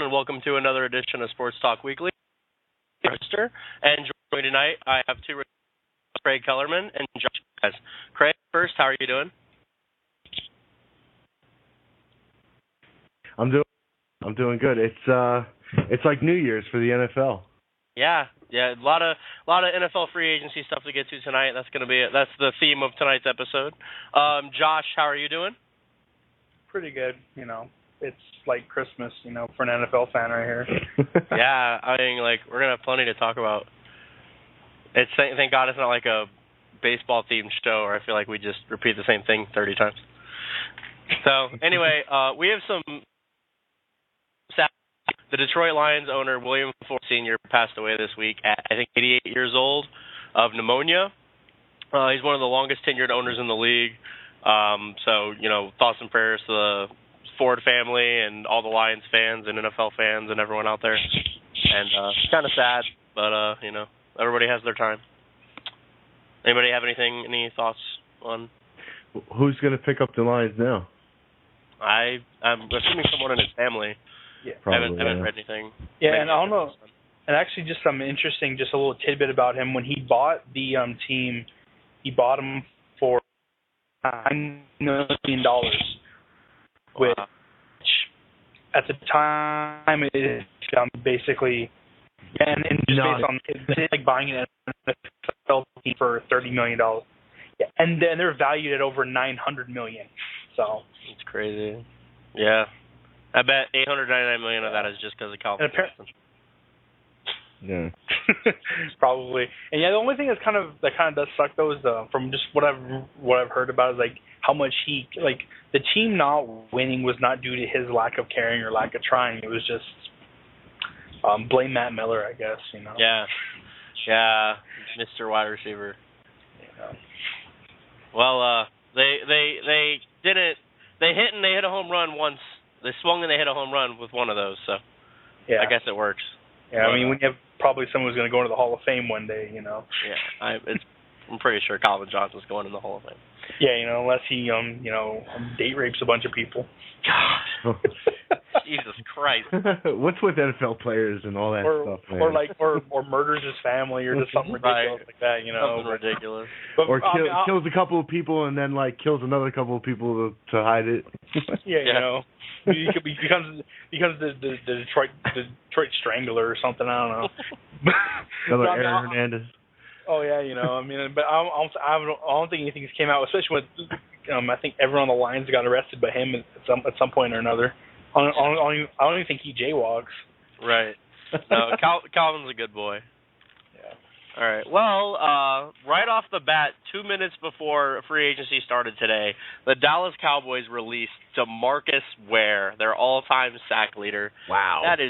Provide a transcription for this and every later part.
everyone, and welcome to another edition of Sports Talk Weekly. Chris Jester, and joining me tonight, I have two Craig Kellerman and Josh. Craig, first, how are you doing? I'm doing good. It's like New Year's for the NFL. Yeah, a lot of NFL free agency stuff to get to tonight. That's gonna be it. That's the theme of tonight's episode. Josh, how are you doing? Pretty good, It's like Christmas, for an NFL fan right here. Yeah, I mean, we're gonna have plenty to talk about. Thank God it's not like a baseball themed show, or I feel like we just repeat the same thing 30 times. So anyway, we have some. The Detroit Lions owner William Ford Sr. passed away this week at, I think, 88 years old of pneumonia. He's one of the longest tenured owners in the league. So thoughts and prayers to the Ford family and all the Lions fans and NFL fans and everyone out there. And it's kind of sad, but everybody has their time. Anybody have any thoughts on? Who's going to pick up the Lions now? I'm assuming someone in his family. Yeah, probably, I haven't read anything. Yeah, and I don't know. And actually, just some interesting, just a little tidbit about him. When he bought the team, he bought them for $9 million, which at the time is basically, and just based on it's like buying an NFL team for $30 million. Yeah, and then they're valued at over $900 million. So it's crazy. Yeah. I bet $899 million of that is just because of Calvin Johnson. Yeah, probably. And yeah, the only thing that kind of does suck though is from just what I've heard about is like how much the team not winning was not due to his lack of caring or lack of trying. It was just blame Matt Miller, I guess. Yeah, Mr. Wide Receiver. Yeah. Well, they didn't. They hit a home run once. They swung and they hit a home run with one of those, so yeah. I guess it works. Yeah, I mean, when you have probably someone who's going to go into the Hall of Fame one day, Yeah, I'm pretty sure Calvin Johnson's going in the Hall of Fame. Yeah, unless he, date rapes a bunch of people. God. Jesus Christ. What's with NFL players and all that stuff, man? Or murders his family or just something ridiculous like that, Something ridiculous. But, or kills a couple of people and then kills another couple of people to hide it. Yeah, he becomes the Detroit Strangler or something. I don't know. Another Aaron Hernandez. Oh yeah, but I don't think anything's came out, especially with I think everyone on the Lions got arrested by him at some point or another. I don't even think he jaywalks. Right. No, Calvin's a good boy. Yeah. All right. Well, right off the bat, 2 minutes before free agency started today, the Dallas Cowboys released DeMarcus Ware, their all-time sack leader. Wow. That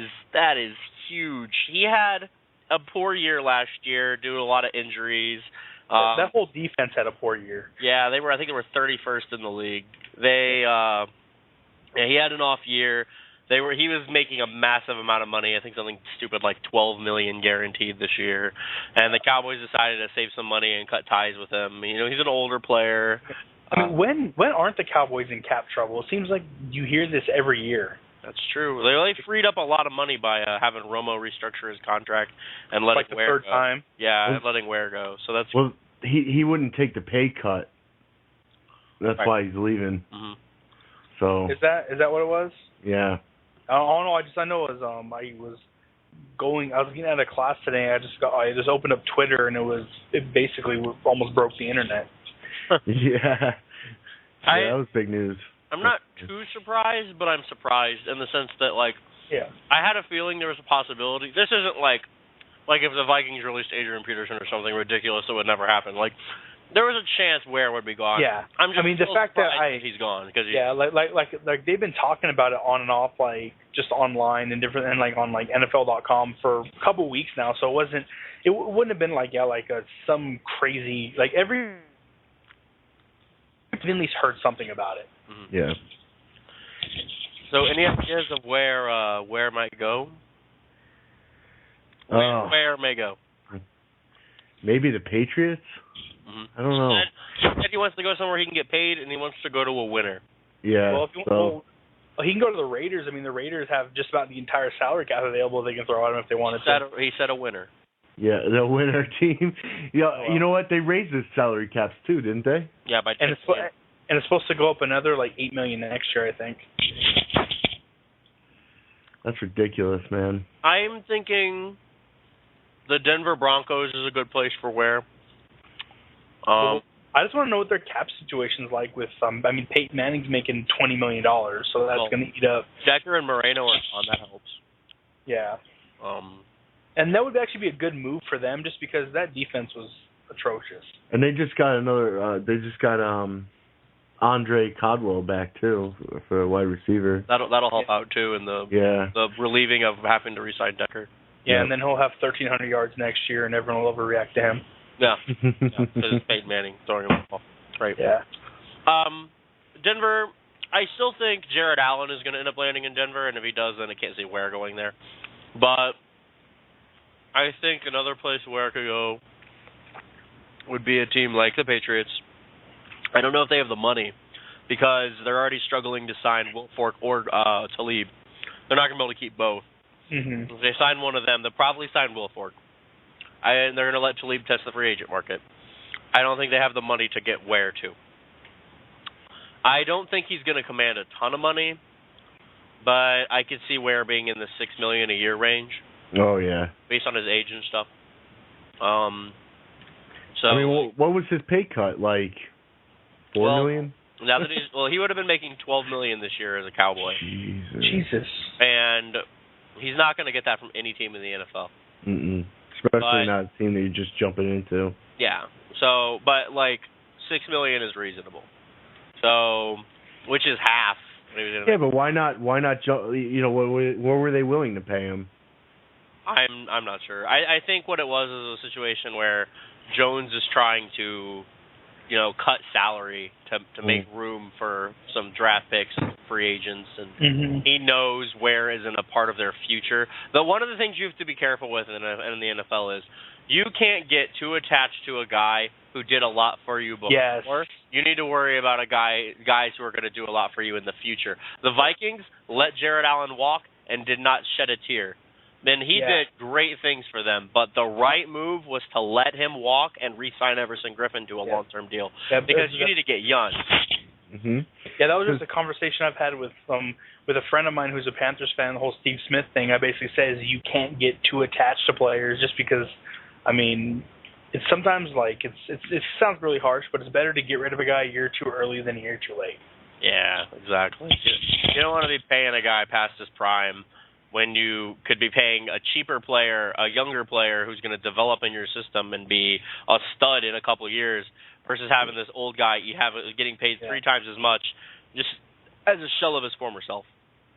is huge. He had a poor year last year due to a lot of injuries. That whole defense had a poor year. Yeah, I think they were 31st in the league. He had an off year. He was making a massive amount of money. I think something stupid like $12 million guaranteed this year. And the Cowboys decided to save some money and cut ties with him. He's an older player. I mean, when aren't the Cowboys in cap trouble? It seems like you hear this every year. That's true. They freed up a lot of money by having Romo restructure his contract and letting Ware go. Like the third time. Yeah, and letting Ware go. So that's he wouldn't take the pay cut. That's right. why he's leaving. Mm-hmm. So is that what it was? Yeah. I don't know. I know it was I was getting out of class today. I just opened up Twitter and it basically almost broke the internet. Yeah. That was big news. I'm not too surprised, but I'm surprised in the sense that yeah. I had a feeling there was a possibility. This isn't like if the Vikings released Adrian Peterson or something ridiculous that would never happen. There was a chance Ware would be gone. Yeah. The fact that he's gone because like they've been talking about it on and off just online and different and on NFL.com for a couple weeks now. So it wouldn't have been some crazy at least heard something about it. Mm-hmm. Yeah. So any ideas of where might go? Where may go? Maybe the Patriots. Mm-hmm. I don't know. He said he wants to go somewhere he can get paid, and he wants to go to a winner. Yeah. Well, Well, he can go to the Raiders. I mean, the Raiders have just about the entire salary cap available they can throw at him if they wanted to. He said a winner. Yeah, the winner team. Yeah, Oh, well. You know what? They raised his salary caps too, didn't they? Yeah, by and it's supposed to go up another like $8 million next year, I think. That's ridiculous, man. I'm thinking the Denver Broncos is a good place for Ware. I just want to know what their cap situation's like with. I mean, Peyton Manning's making $20 million, so that's going to eat up. Decker and Moreno are on. That helps. Yeah. And that would actually be a good move for them, just because that defense was atrocious. And they just got Andre Caldwell back too for a wide receiver. That'll help out too in the relieving of having to re-sign Decker. Yeah, and then he'll have 1,300 yards next year, and everyone will overreact to him. Yeah, because it's Peyton Manning throwing him the ball. Right. Yeah. Denver, I still think Jared Allen is going to end up landing in Denver, and if he does, then I can't see Ware going there. But I think another place Ware could go would be a team like the Patriots. I don't know if they have the money because they're already struggling to sign Wilfork or Talib. They're not going to be able to keep both. Mm-hmm. If they sign one of them, they'll probably sign Wilfork. And they're going to let Talib test the free agent market. I don't think they have the money to get Ware to. I don't think he's going to command a ton of money, but I could see Ware being in the $6 million a year range. Oh yeah. Based on his age and stuff. So I mean, what was his pay cut like? $4 million? Now that he would have been making $12 million this year as a Cowboy. Jesus. And he's not going to get that from any team in the NFL. Mm-mm. Especially not a team that you're just jumping into. Yeah. So, but like $6 million is reasonable. So, which is half. Yeah, but why not? Why not? You know, what were they willing to pay him? I'm not sure. I think what it was is a situation where Jones is trying to, cut salary to make room for some draft picks and free agents, and he knows Ware isn't a part of their future. But one of the things you have to be careful with in the NFL is you can't get too attached to a guy who did a lot for you before. Yes. You need to worry about guys who are going to do a lot for you in the future. The Vikings let Jared Allen walk and did not shed a tear. Then he did great things for them, but the right move was to let him walk and re-sign Everson Griffin to a long-term deal because you need to get young. Mm-hmm. Yeah, that was just a conversation I've had with a friend of mine who's a Panthers fan. The whole Steve Smith thing. I basically says you can't get too attached to players just because. I mean, it's sometimes like it sounds really harsh, but it's better to get rid of a guy a year too early than a year too late. Yeah, exactly. You don't want to be paying a guy past his prime when you could be paying a cheaper player, a younger player who's going to develop in your system and be a stud in a couple of years versus having this old guy getting paid 3 times as much just as a shell of his former self.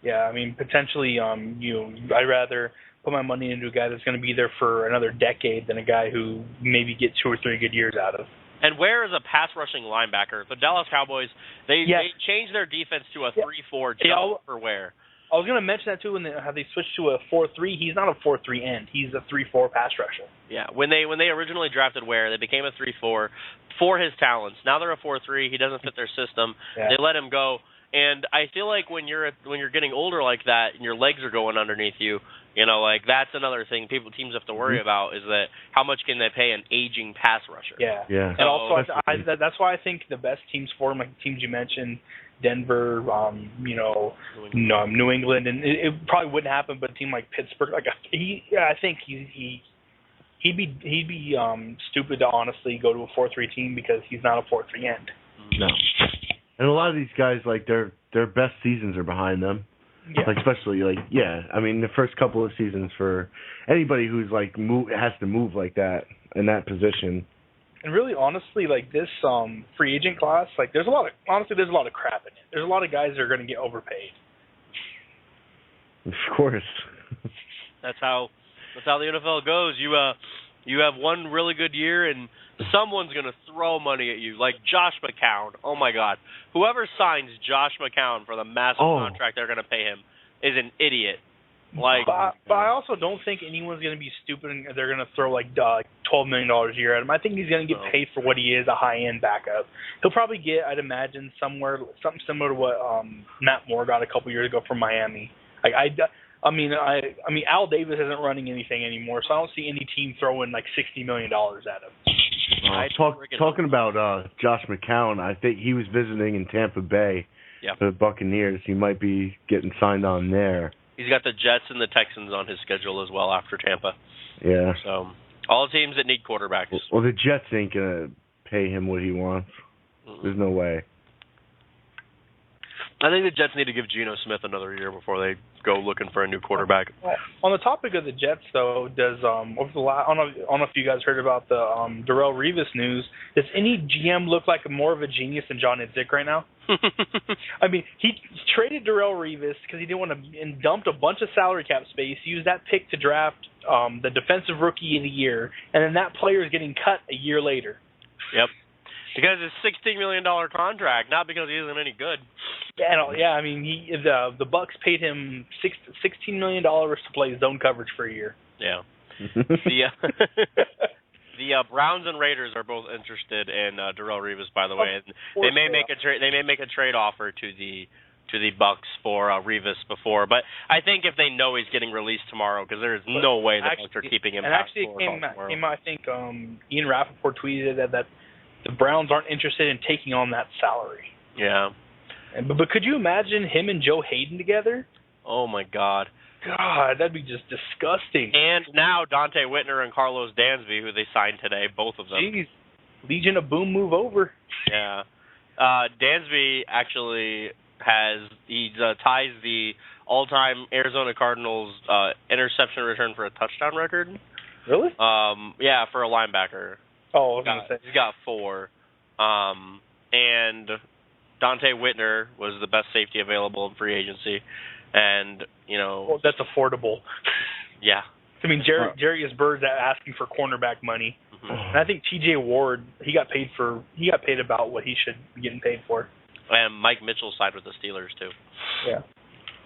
Yeah, I mean, potentially, I'd rather put my money into a guy that's going to be there for another decade than a guy who maybe get 2 or 3 good years out of. And Ware is a pass-rushing linebacker. The Dallas Cowboys, they changed their defense to a 3-4 just for Ware. I was going to mention that, too, how they switched to a 4-3. He's not a 4-3 end. He's a 3-4 pass rusher. Yeah, when they originally drafted Ware, they became a 3-4 for his talents. Now they're a 4-3. He doesn't fit their system. Yeah. They let him go. And I feel like when you're getting older like that and your legs are going underneath you, that's another thing teams have to worry about is that how much can they pay an aging pass rusher? Yeah. And also, that's why I think the best teams for him, like the teams you mentioned, Denver, New England, and it probably wouldn't happen, but a team like Pittsburgh, I think he'd be stupid to honestly go to a 4-3 team because he's not a 4-3 end. No. And a lot of these guys, their best seasons are behind them. Yeah. Especially, I mean, the first couple of seasons for anybody who's, has to move like that in that position. And really, honestly, this free agent class, there's a lot of crap in it. There's a lot of guys that are going to get overpaid. Of course. That's how the NFL goes. You have one really good year and someone's going to throw money at you, like Josh McCown. Oh, my God. Whoever signs Josh McCown for the massive contract they're going to pay him is an idiot. But I also don't think anyone's going to be stupid and they're going to throw, $12 million a year at him. I think he's going to get paid for what he is, a high-end backup. He'll probably get, I'd imagine, something similar to what Matt Moore got a couple years ago from Miami. I mean, Al Davis isn't running anything anymore, so I don't see any team throwing like $60 million at him. Talking about Josh McCown, I think he was visiting in Tampa Bay for the Buccaneers. He might be getting signed on there. He's got the Jets and the Texans on his schedule as well after Tampa. Yeah. So all teams that need quarterbacks. Well, the Jets ain't gonna pay him what he wants. There's no way. I think the Jets need to give Geno Smith another year before they go looking for a new quarterback. On the topic of the Jets, though, I don't know if you guys heard about the Darrelle Revis news. Does any GM look like more of a genius than John Idzik right now? I mean, he traded Darrelle Revis because he didn't want to, and dumped a bunch of salary cap space, used that pick to draft the defensive rookie of the year, and then that player is getting cut a year later. Yep. Because it's $16 million contract, not because he isn't any good. Yeah, I mean, the Bucs paid him $16 million to play zone coverage for a year. Yeah. The Browns and Raiders are both interested in Darrelle Revis, by the way. They may make a trade offer to the Bucs for Revis before, but I think if they know he's getting released tomorrow, because there is no way the Bucs are keeping him. And actually, it came out, I think Ian Rappaport tweeted that the Browns aren't interested in taking on that salary. Yeah. But could you imagine him and Joe Hayden together? Oh, my God. God, that'd be just disgusting. And now Dante Whitner and Carlos Dansby, who they signed today, both of them. Jeez. Legion of Boom move over. Yeah. Dansby actually ties the all-time Arizona Cardinals interception return for a touchdown record. Really? Yeah, for a linebacker. Oh, I was going to say. He's got 4. And Dante Whitner was the best safety available in free agency. And, well, that's affordable. Yeah. I mean, Jarius Bird's asking for cornerback money. Mm-hmm. And I think T.J. Ward, he got paid about what he should be getting paid for. And Mike Mitchell signed with the Steelers, too. Yeah.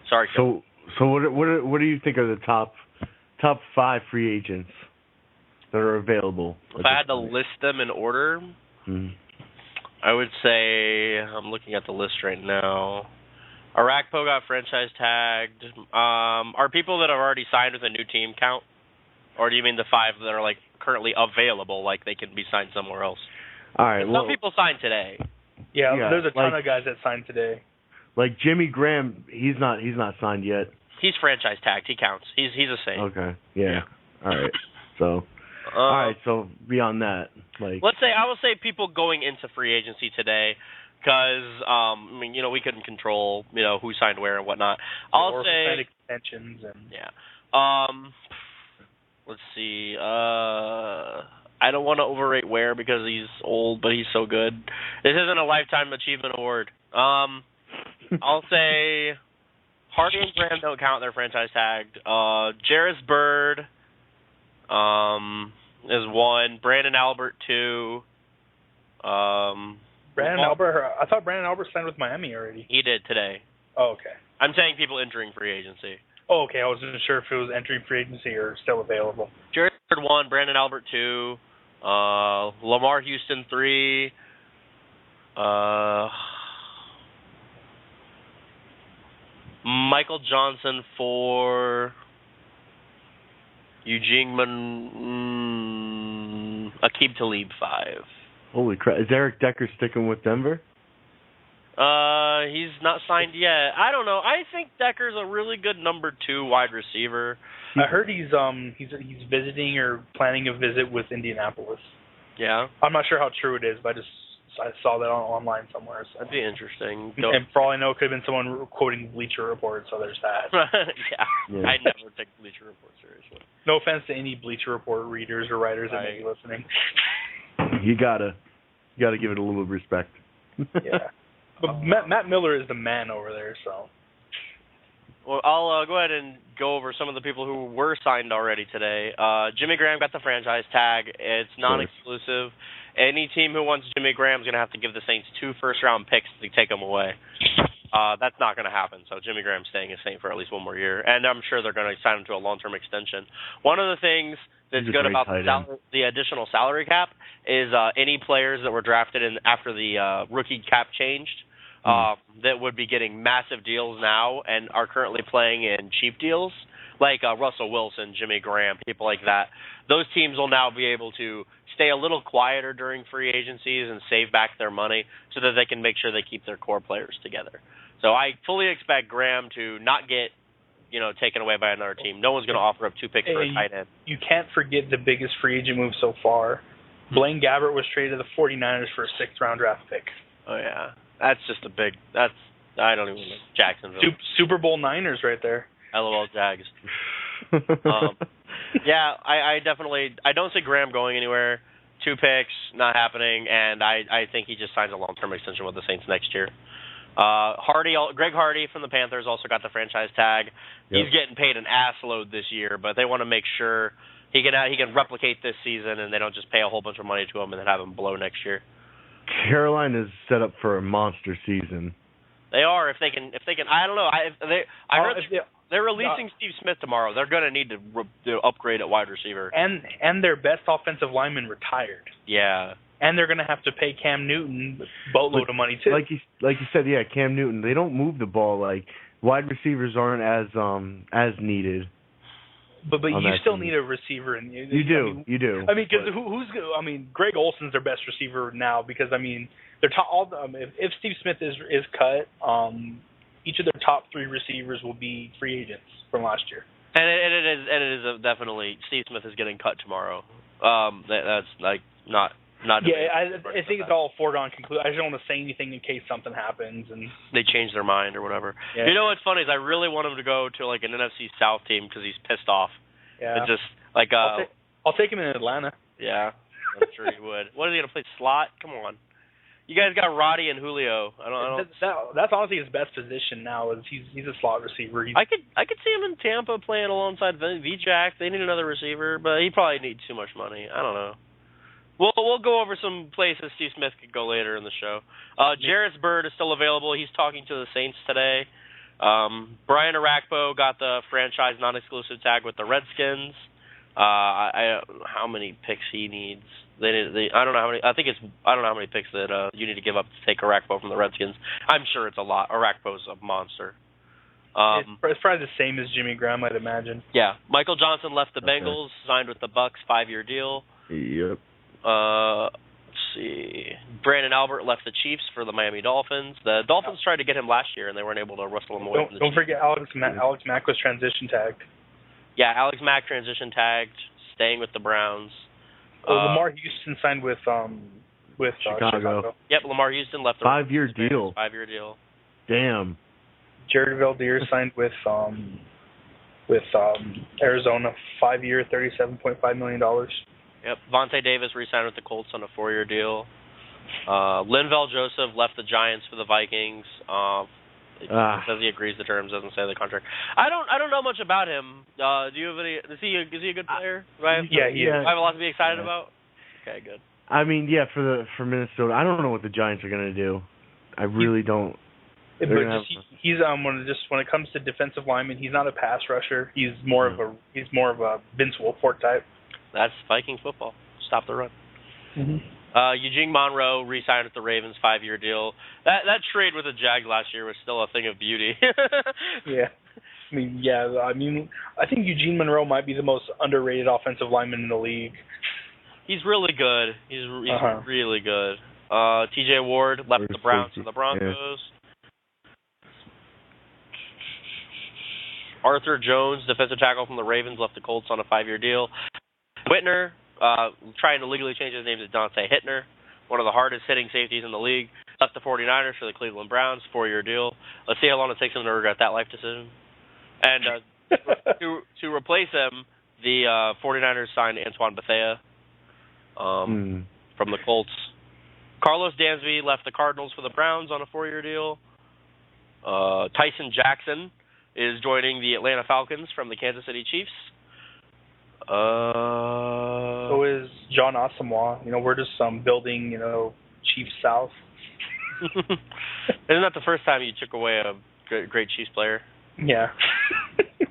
Sorry, Kim. So what do you think are the top 5 free agents that are available? If I had to list them in order, I would say, I'm looking at the list right now. Arakpo got franchise tagged. Are people that have already signed with a new team count? Or do you mean the 5 that are currently available, like they can be signed somewhere else? All right. Some people signed today. Yeah, there's a ton of guys that signed today. Like Jimmy Graham, he's not signed yet. He's franchise tagged. He counts. He's a Saint. Okay. Yeah. All right. So. All right. So beyond that, I will say people going into free agency today, because we couldn't control who signed where and whatnot. I'll say extensions and let's see. I don't want to overrate Ware because he's old, but he's so good. This isn't a lifetime achievement award. I'll say Hardy and Graham don't count; they're franchise tagged. Jairus Byrd is 1. Brandon Albert 2. Brandon Albert. I thought Brandon Albert signed with Miami already. He did today. Oh, okay. I'm saying people entering free agency. Oh, okay. I wasn't sure if it was entering free agency or still available. Jairus Byrd 1, Brandon Albert 2, Lamar Houston 3, Michael Johnson 4, Eugene Aqib Talib 5. Holy crap! Is Eric Decker sticking with Denver? He's not signed yet. I don't know. I think Decker's a really good number 2 wide receiver. I heard he's visiting or planning a visit with Indianapolis. Yeah. I'm not sure how true it is, but I saw that online somewhere. So. That'd be interesting. And for all I know, it could have been someone quoting Bleacher Report, so there's that. Yeah. I never take Bleacher Report seriously. No offense to any Bleacher Report readers or writers that may be listening. You gotta give it a little respect. Yeah. But Matt Miller is the man over there, so. Well, I'll go ahead and go over some of the people who were signed already today. Jimmy Graham got the franchise tag. It's non-exclusive. Any team who wants Jimmy Graham is going to have to give the Saints 2 first-round picks to take him away. That's not going to happen. So Jimmy Graham's staying a Saint for at least one more year, and I'm sure they're going to sign him to a long-term extension. One of the things that's good about the additional salary cap is any players that were drafted in after the rookie cap changed that would be getting massive deals now and are currently playing in cheap deals, like Russell Wilson, Jimmy Graham, people like that. Those teams will now be able to stay a little quieter during free agencies and save back their money so that they can make sure they keep their core players together. So I fully expect Graham to not get, taken away by another team. No one's going to offer up 2 picks for a tight end. You can't forget the biggest free agent move so far. Blaine Gabbert was traded to the 49ers for a 6th-round draft pick. Oh, yeah. That's just I don't even know. Jacksonville. Super Bowl Niners right there. LOL Jags. Yeah, I definitely don't see Graham going anywhere. 2 picks, not happening, and I think he just signs a long-term extension with the Saints next year. Greg Hardy from the Panthers also got the franchise tag. Yep. He's getting paid an ass load this year, but they want to make sure he can replicate this season, and they don't just pay a whole bunch of money to him and then have him blow next year. Carolina is set up for a monster season. They are if they can. I don't know. I heard they're releasing Steve Smith tomorrow. They're going to need to upgrade at wide receiver. And their best offensive lineman retired. Yeah. And they're going to have to pay Cam Newton a boatload of money too. Like you said, yeah, Cam Newton. They don't move the ball. Like wide receivers aren't as needed. But you still need a receiver, and you do. I mean, because Greg Olson's their best receiver now because they're if Steve Smith is cut, each of their top 3 receivers will be free agents from last year. And it is definitely Steve Smith is getting cut tomorrow. That's like not. Yeah, I think it's all foregone conclusion. I just don't want to say anything in case something happens and they change their mind or whatever. Yeah. You know what's funny is I really want him to go to like an NFC South team because he's pissed off. Yeah. It's just like I'll take him in Atlanta. Yeah, I'm sure he would. What is he gonna play slot? Come on, you guys got Roddy and Julio. I don't. That's honestly his best position now. Is he's a slot receiver. I could see him in Tampa playing alongside V-Jack. They need another receiver, but he probably needs too much money. I don't know. We'll go over some places Steve Smith could go later in the show. Jarris Bird is still available. He's talking to the Saints today. Brian Arakpo got the franchise non-exclusive tag with the Redskins. How many picks he needs? I don't know how many. I don't know how many picks that you need to give up to take Arakpo from the Redskins. I'm sure it's a lot. Arakpo's a monster. It's probably the same as Jimmy Graham, I'd imagine. Yeah. Michael Johnson left the Bengals, signed with the Bucks, 5-year deal. Yep. Let's see. Brandon Albert left the Chiefs for the Miami Dolphins. The Dolphins tried to get him last year, and they weren't able to wrestle him away from the Chiefs. Don't forget Alex Mack was transition tagged. Yeah, Alex Mack transition tagged, staying with the Browns. Lamar Houston signed with Chicago. Yep, Lamar Houston left. 5-year deal. 5-year deal. Damn. Jared Valdir signed with Arizona, 5-year, $37.5 million. Yep, Vontae Davis re-signed with the Colts on a 4-year deal. Linval Joseph left the Giants for the Vikings. It says he agrees to terms, doesn't say the contract. I don't know much about him. Do you have any? Is he a good player? Right? Yeah, he is. I have a lot to be excited about. Okay, good. I mean, yeah, for Minnesota, I don't know what the Giants are gonna do. I really don't. But he's when it comes to defensive linemen, he's not a pass rusher. He's more of a Vince Wilfork type. That's Viking football. Stop the run. Mm-hmm. Eugene Monroe re-signed with the Ravens, 5-year deal. That trade with the Jags last year was still a thing of beauty. Yeah. I think Eugene Monroe might be the most underrated offensive lineman in the league. He's really good. He's really good. T.J. Ward left the Browns for the Broncos. Yeah. Arthur Jones, defensive tackle from the Ravens, left the Colts on a 5-year deal. Whitner, trying to legally change his name to Dante Hittner, one of the hardest-hitting safeties in the league, left the 49ers for the Cleveland Browns, 4-year deal. Let's see how long it takes him to regret that life decision. And to replace him, the 49ers signed Antoine Bethea from the Colts. Carlos Dansby left the Cardinals for the Browns on a 4-year deal. Tyson Jackson is joining the Atlanta Falcons from the Kansas City Chiefs. So is John Asamoah. We're just building, Chiefs South. Isn't that the first time you took away a great Chiefs player? Yeah.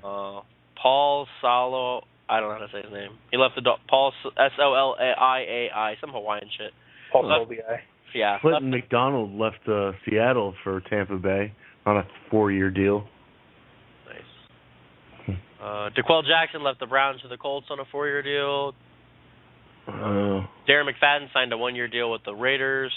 Paul Solo. I don't know how to say his name. He left the Paul Soliai, some Hawaiian shit. Paul Soliai. Yeah. Clinton McDonald left Seattle for Tampa Bay on a 4-year deal. Nice. DeQuell Jackson left the Browns to the Colts on a 4-year deal. Darren McFadden signed a 1-year deal with the Raiders.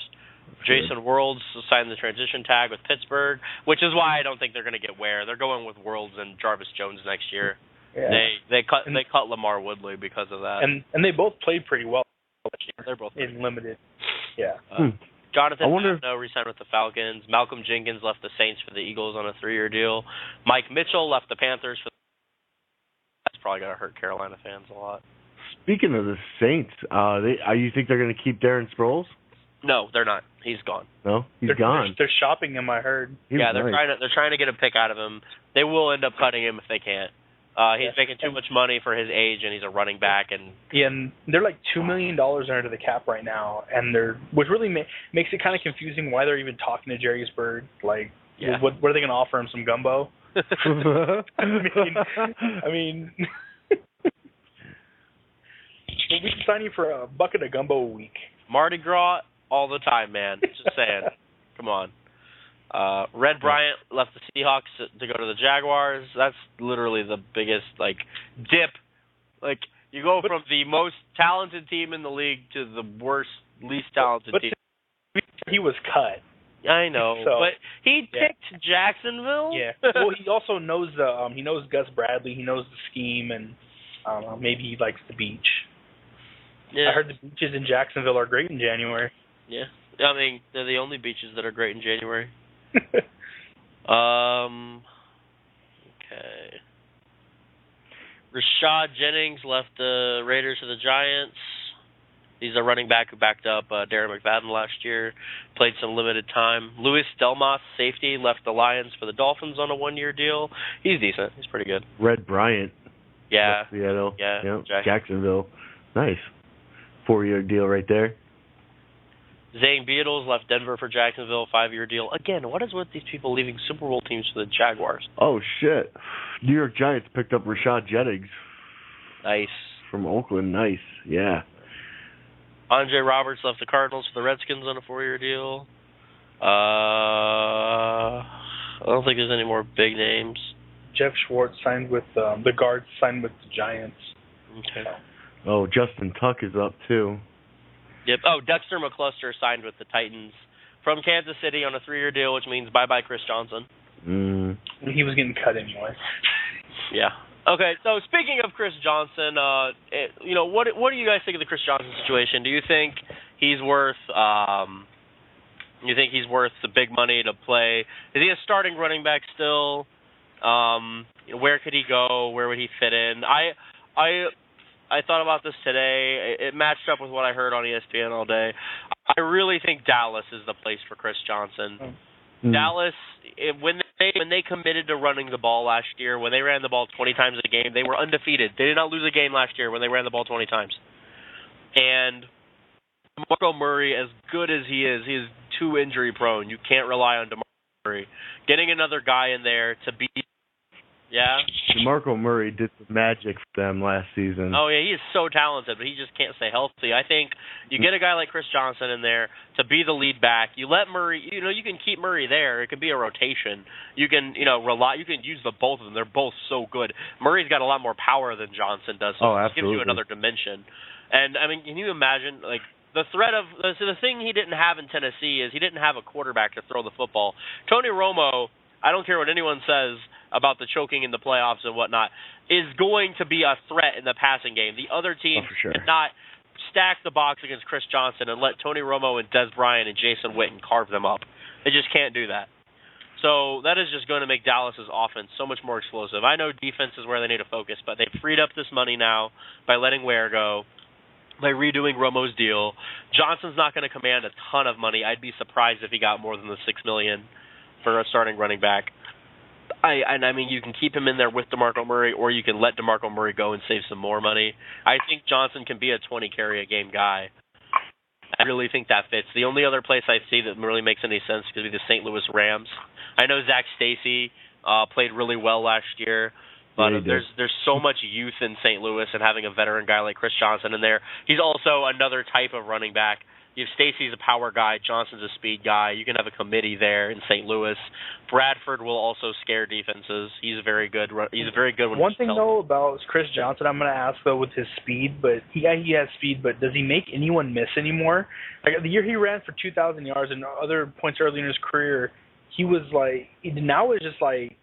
Jason Worlds signed the transition tag with Pittsburgh, which is why I don't think they're going to get Ware. They're going with Worlds and Jarvis Jones next year. Yeah. They cut Lamar Woodley because of that. And they both played pretty well. They're both in limited. Yeah. Jonathan Abno re-signed with the Falcons. Malcolm Jenkins left the Saints for the Eagles on a 3-year deal. Mike Mitchell left the Panthers for that's probably going to hurt Carolina fans a lot. Speaking of the Saints, you think they're going to keep Darren Sproles? No, they're not. He's gone. No, he's gone. They're shopping him, I heard. They're trying to get a pick out of him. They will end up cutting him if they can't. He's making too much money for his age, and he's a running back. And they're like $2 million under the cap right now, and which really makes it kind of confusing why they're even talking to Jerry's Bird. Like, what are they going to offer him? Some gumbo? I mean, we can sign you for a bucket of gumbo a week. Mardi Gras all the time, man. Just saying. Come on. Red Bryant left the Seahawks to go to the Jaguars. That's literally the biggest, dip. You go from the most talented team in the league to the worst, least talented team. He was cut. I know, but he picked Jacksonville. Yeah. Well, he also knows he knows Gus Bradley. He knows the scheme, and maybe he likes the beach. Yeah. I heard the beaches in Jacksonville are great in January. Yeah. I mean, they're the only beaches that are great in January. Okay. Rashad Jennings left the Raiders to the Giants. He's a running back who backed up Darren McFadden last year, played some limited time. Louis Delmas, safety, left the Lions for the Dolphins on a 1-year deal. He's decent. He's pretty good. Red Bryant. Yeah. Seattle. Yeah. Yep. Jacksonville. Nice. 4-year deal right there. Zane Beadles left Denver for Jacksonville, 5-year deal. Again, what is with these people leaving Super Bowl teams for the Jaguars? Oh, shit. New York Giants picked up Rashad Jennings. Nice. From Oakland. Nice. Yeah. Andre Roberts left the Cardinals for the Redskins on a 4-year deal. I don't think there's any more big names. Jeff Schwartz signed with the guards signed with the Giants. Okay. Oh, Justin Tuck is up, too. Yep. Oh, Dexter McCluster signed with the Titans from Kansas City on a 3-year deal, which means bye-bye Chris Johnson. He was getting cut anyway. Yeah. Okay, so speaking of Chris Johnson, what do you guys think of the Chris Johnson situation? Do you think he's worth the big money to play? Is he a starting running back still? Where could he go? Where would he fit in? I thought about this today. It matched up with what I heard on ESPN all day. I really think Dallas is the place for Chris Johnson. Dallas, when they committed to running the ball last year, when they ran the ball 20 times a game, they were undefeated. They did not lose a game last year when they ran the ball 20 times. And DeMarco Murray, as good as he is too injury prone. You can't rely on DeMarco Murray. Getting another guy in there to be DeMarco Murray did some magic for them last season. Oh, yeah, he is so talented, but he just can't stay healthy. I think you get a guy like Chris Johnson in there to be the lead back. You let Murray, you can keep Murray there. It could be a rotation. You can, you can use the both of them. They're both so good. Murray's got a lot more power than Johnson does, so it gives you another dimension. And, I mean, can you imagine, the threat of the thing he didn't have in Tennessee is he didn't have a quarterback to throw the football. Tony Romo, I don't care what anyone says about the choking in the playoffs and whatnot, is going to be a threat in the passing game. The other team cannot stack the box against Chris Johnson and let Tony Romo and Des Bryant and Jason Witten carve them up. They just can't do that. So that is just going to make Dallas's offense so much more explosive. I know defense is where they need to focus, but they've freed up this money now by letting Ware go, by redoing Romo's deal. Johnson's not going to command a ton of money. I'd be surprised if he got more than the $6 million for a starting running back. I mean, you can keep him in there with DeMarco Murray, or you can let DeMarco Murray go and save some more money. I think Johnson can be a 20 carry a game guy. I really think that fits. The only other place I see that really makes any sense could be the St. Louis Rams. I know Zach Stacy played really well last year, but there's so much youth in St. Louis, and having a veteran guy like Chris Johnson in there, he's also another type of running back. You have Stacy's a power guy, Johnson's a speed guy. You can have a committee there in St. Louis. Bradford will also scare defenses. He's very good. He's very good when One thing though about Chris Johnson, I'm going to ask though with his speed, but he has speed, but does he make anyone miss anymore? Like the year he ran for 2,000 yards and other points early in his career, he was like, now it's just like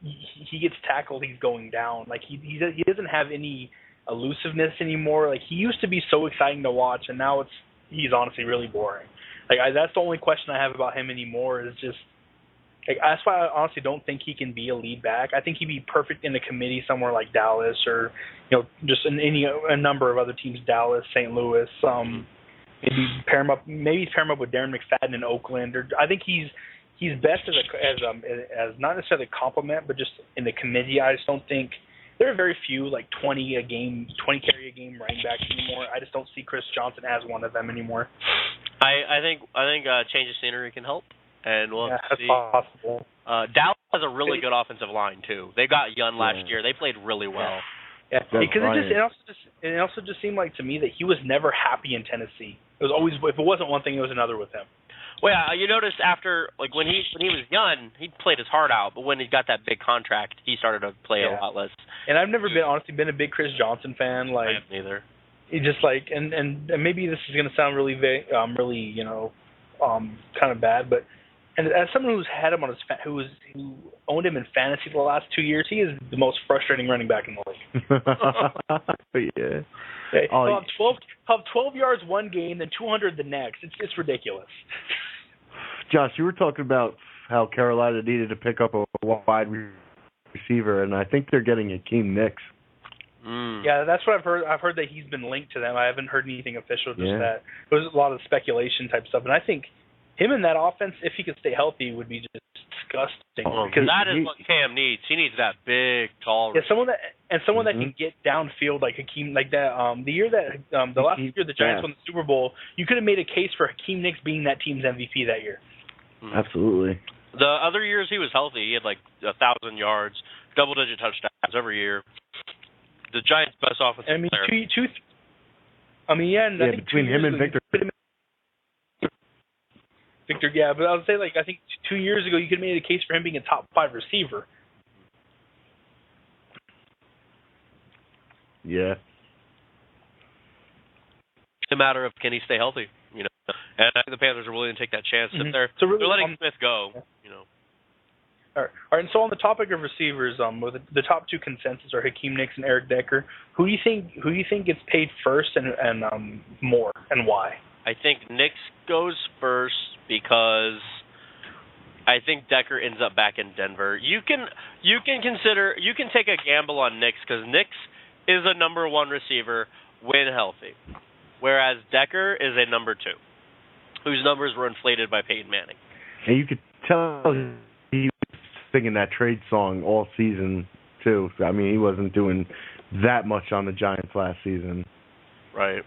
he gets tackled, he's going down. Like he doesn't have any elusiveness anymore. Like he used to be so exciting to watch, and now he's honestly really boring. Like that's the only question I have about him anymore is just like that's why I honestly don't think he can be a lead back. I think he'd be perfect in a committee somewhere like Dallas or just in a number of other teams, Dallas, St. Louis. Maybe pair him up with Darren McFadden in Oakland. Or I think he's best as not necessarily a compliment, but just in the committee. I just don't think. There are very few 20 carry a game running backs anymore. I just don't see Chris Johnson as one of them anymore. I think change of scenery can help, and we'll have to see. That's possible. Dallas has a really good offensive line too. They got Young last year. They played really well. Yeah, because it also just seemed like to me that he was never happy in Tennessee. It was always, if it wasn't one thing, it was another with him. Well, yeah, you notice after, when he was young, he played his heart out, but when he got that big contract, he started to play a lot less. And I've never been a big Chris Johnson fan. I have neither. He just and maybe this is going to sound really kind of bad, but as someone who's had him on who owned him in fantasy the last 2 years, he is the most frustrating running back in the league. Yeah. He'll have 12 yards one game, then 200 the next. It's ridiculous. Josh, you were talking about how Carolina needed to pick up a wide receiver, and I think they're getting Hakeem Nicks. Yeah, that's what I've heard. I've heard that he's been linked to them. I haven't heard anything official, just that. There's a lot of speculation type stuff, and I think him in that offense, if he could stay healthy, would be just disgusting. Because that is what Cam needs. He needs that big, tall. Yeah, someone that can get downfield like Hakeem, like that. The year that the last year the Giants won the Super Bowl, you could have made a case for Hakeem Nicks being that team's MVP that year. Absolutely. The other years he was healthy, he had 1,000 yards, double-digit touchdowns every year. The Giants' best offensive player. I think between him and Victor. Yeah, but I would say I think 2 years ago you could have made a case for him being a top 5 receiver. Yeah. It's a matter of can he stay healthy, and I think the Panthers are willing to take that chance if they're letting Smith go, All right, and so on the topic of receivers, with the top 2 consensus are Hakeem Nicks and Eric Decker. Who do you think gets paid first and more, and why? I think Nicks goes first because I think Decker ends up back in Denver. You can take a gamble on Nicks because Nicks is a number 1 receiver when healthy, whereas Decker is a number 2, whose numbers were inflated by Peyton Manning. And you could tell he was singing that trade song all season too. I mean, he wasn't doing that much on the Giants last season. Right.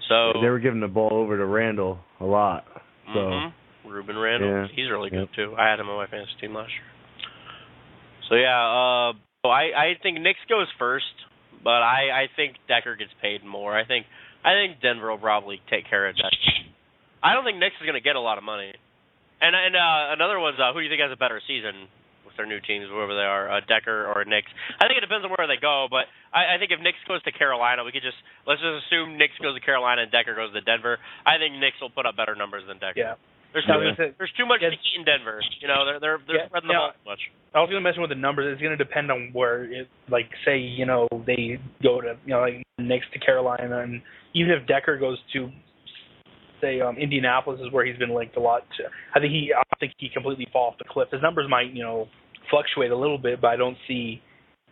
So they were giving the ball over to Randall a lot. So Ruben Randall, he's really good too. I had him on my fantasy team last year. So I think Nicks goes first, but I think Decker gets paid more. I think Denver will probably take care of Decker. I don't think Nicks is going to get a lot of money. And another one's who do you think has a better season with their new teams, whoever they are, Decker or Nicks? I think it depends on where they go, but I think if Nicks goes to Carolina, let's just assume Nicks goes to Carolina and Decker goes to Denver. I think Nicks will put up better numbers than Decker. Yeah. There's too much to eat in Denver. They're spreading the ball too much. I was going to mention with the numbers, it's going to depend on where, say, they go to, Nicks to Carolina, and even if Decker goes to, say, Indianapolis is where he's been linked a lot to. I think he completely fall off the cliff. His numbers might, fluctuate a little bit, but I don't see,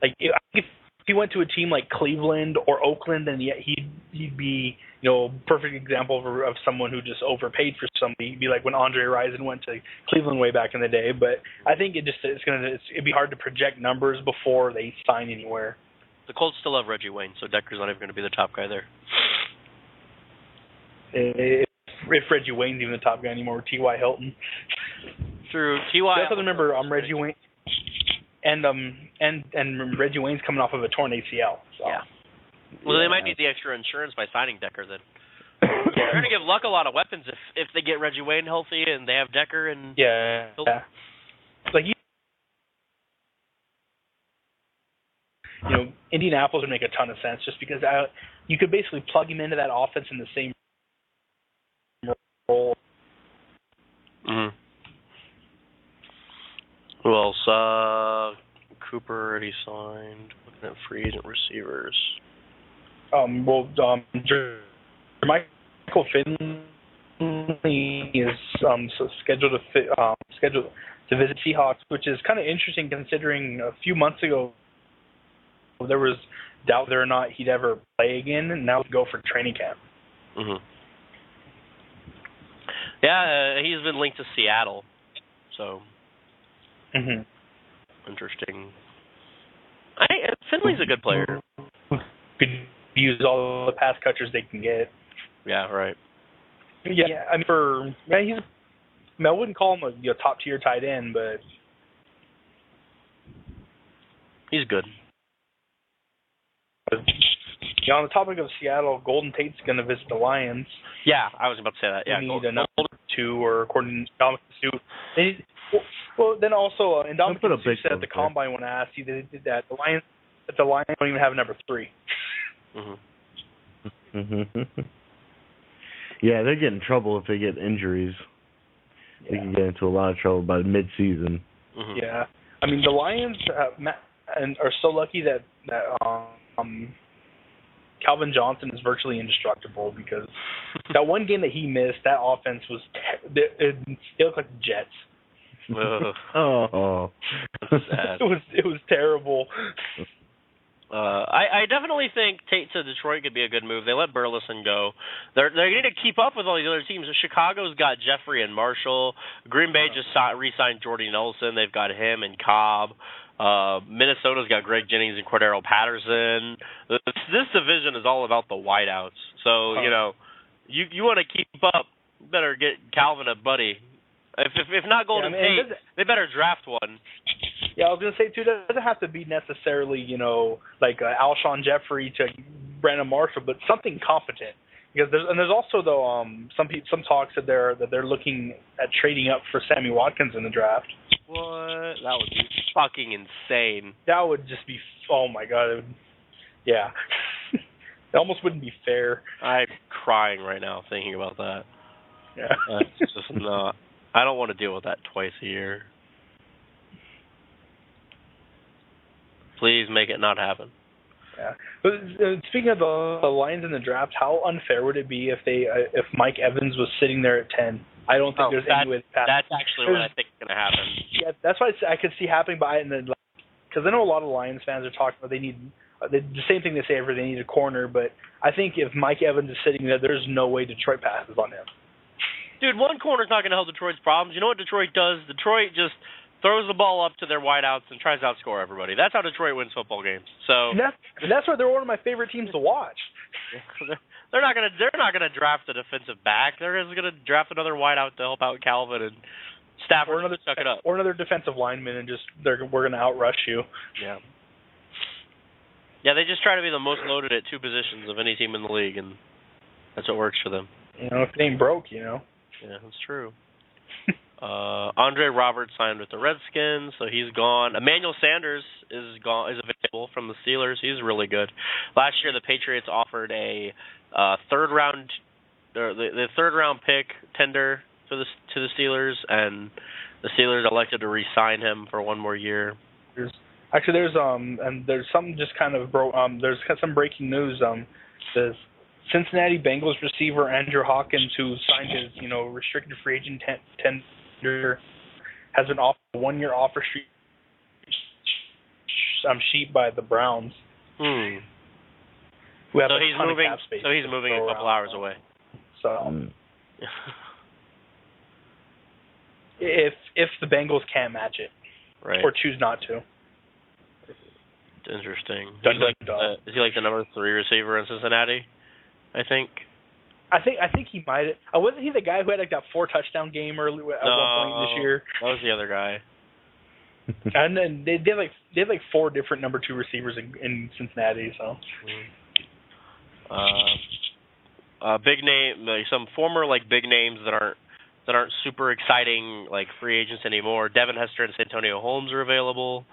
if he went to a team like Cleveland or Oakland, then he'd be, perfect example of someone who just overpaid for somebody. He'd be like when Andre Rison went to Cleveland way back in the day. But I think it'd be hard to project numbers before they sign anywhere. The Colts still have Reggie Wayne, so Decker's not even going to be the top guy there. if Reggie Wayne's even the top guy anymore, T.Y. Hilton. True. I also remember Reggie Wayne and Reggie Wayne's coming off of a torn ACL. So. Yeah. Well, they might need the extra insurance by signing Decker then. They're going to give Luck a lot of weapons if they get Reggie Wayne healthy and they have Decker and Hilton. Like Indianapolis would make a ton of sense just because you could basically plug him into that offense in the same role. Mm-hmm. Who else? Cooper already signed. Looking at free agent receivers. Michael Finley is scheduled to visit Seahawks, which is kind of interesting considering a few months ago there was doubt whether or not he'd ever play again, and now go for training camp. Mm-hmm. Yeah, he's been linked to Seattle, so interesting. Finley's a good player. Could use all the pass catchers they can get. Yeah, right. Yeah, I mean, I wouldn't call him a top tier tight end, but he's good. On the topic of Seattle, Golden Tate's going to visit the Lions. Yeah, I was about to say that. Yeah, they need another two, or according to Dominic Suit. Well, then also, and Dominic Suit said at the combine when I asked you, they did that. The Lions don't even have a number 3. Yeah, they get in trouble if they get injuries. Yeah. They can get into a lot of trouble by mid-season. Yeah, I mean the Lions are so lucky that Calvin Johnson is virtually indestructible, because that one game that he missed, that offense was it looked like the Jets. Oh, sad. It was terrible. I definitely think Tate to Detroit could be a good move. They let Burleson go. They're going to keep up with all these other teams. Chicago's got Jeffrey and Marshall. Green Bay just re-signed Jordy Nelson. They've got him and Cobb. Minnesota's got Greg Jennings and Cordero Patterson. This division is all about the wideouts. So, you want to keep up, you better get Calvin a buddy. If not Golden Tate, they better draft one. Yeah, I was going to say, too, it doesn't have to be necessarily, like Alshon Jeffrey to Brandon Marshall, but something competent. Because there's also, though, some talks that they're looking at trading up for Sammy Watkins in the draft. What? That would be fucking insane. That would just be, oh, my God. Yeah. It almost wouldn't be fair. I'm crying right now thinking about that. Yeah. That's just not. I don't want to deal with that twice a year. Please make it not happen. Yeah. But speaking of the Lions in the draft, how unfair would it be if Mike Evans was sitting there at 10? I don't think there's any way that's actually what I think is going to happen. Yeah, that's what I could see happening. Because I know a lot of Lions fans are talking about they need the same thing they say they need a corner. But I think if Mike Evans is sitting there, there's no way Detroit passes on him. Dude, one corner's not going to help Detroit's problems. You know what Detroit does? Detroit just throws the ball up to their wideouts and tries to outscore everybody. That's how Detroit wins football games. So and that's why they're one of my favorite teams to watch. They're not gonna draft a defensive back. They're just gonna draft another wideout to help out Calvin and Stafford. Suck it up. Or another defensive lineman, and we're gonna outrush you. Yeah. Yeah, they just try to be the most loaded at two positions of any team in the league, and that's what works for them. If it ain't broke, Yeah, that's true. Andre Roberts signed with the Redskins, so he's gone. Emmanuel Sanders is available from the Steelers. He's really good. Last year, the Patriots offered a third round pick tender to the Steelers, and the Steelers elected to re-sign him for one more year. There's something just kind of there's some breaking news. The Cincinnati Bengals receiver Andrew Hawkins, who signed his restricted free agent tender, has been offered a 1-year offer sheet by the Browns. Hmm. Who have So he's moving a couple hours away. So if the Bengals can't match it, right, or choose not to. Interesting. Is he like the number 3 receiver in Cincinnati? I think. I think he might. Wasn't he the guy who had like that 4-touchdown game early at one point this year? That was the other guy. And then they had like 4 different number 2 receivers in Cincinnati. So. Big name, like some former like big names that aren't super exciting like free agents anymore. Devin Hester and Santonio Holmes are available.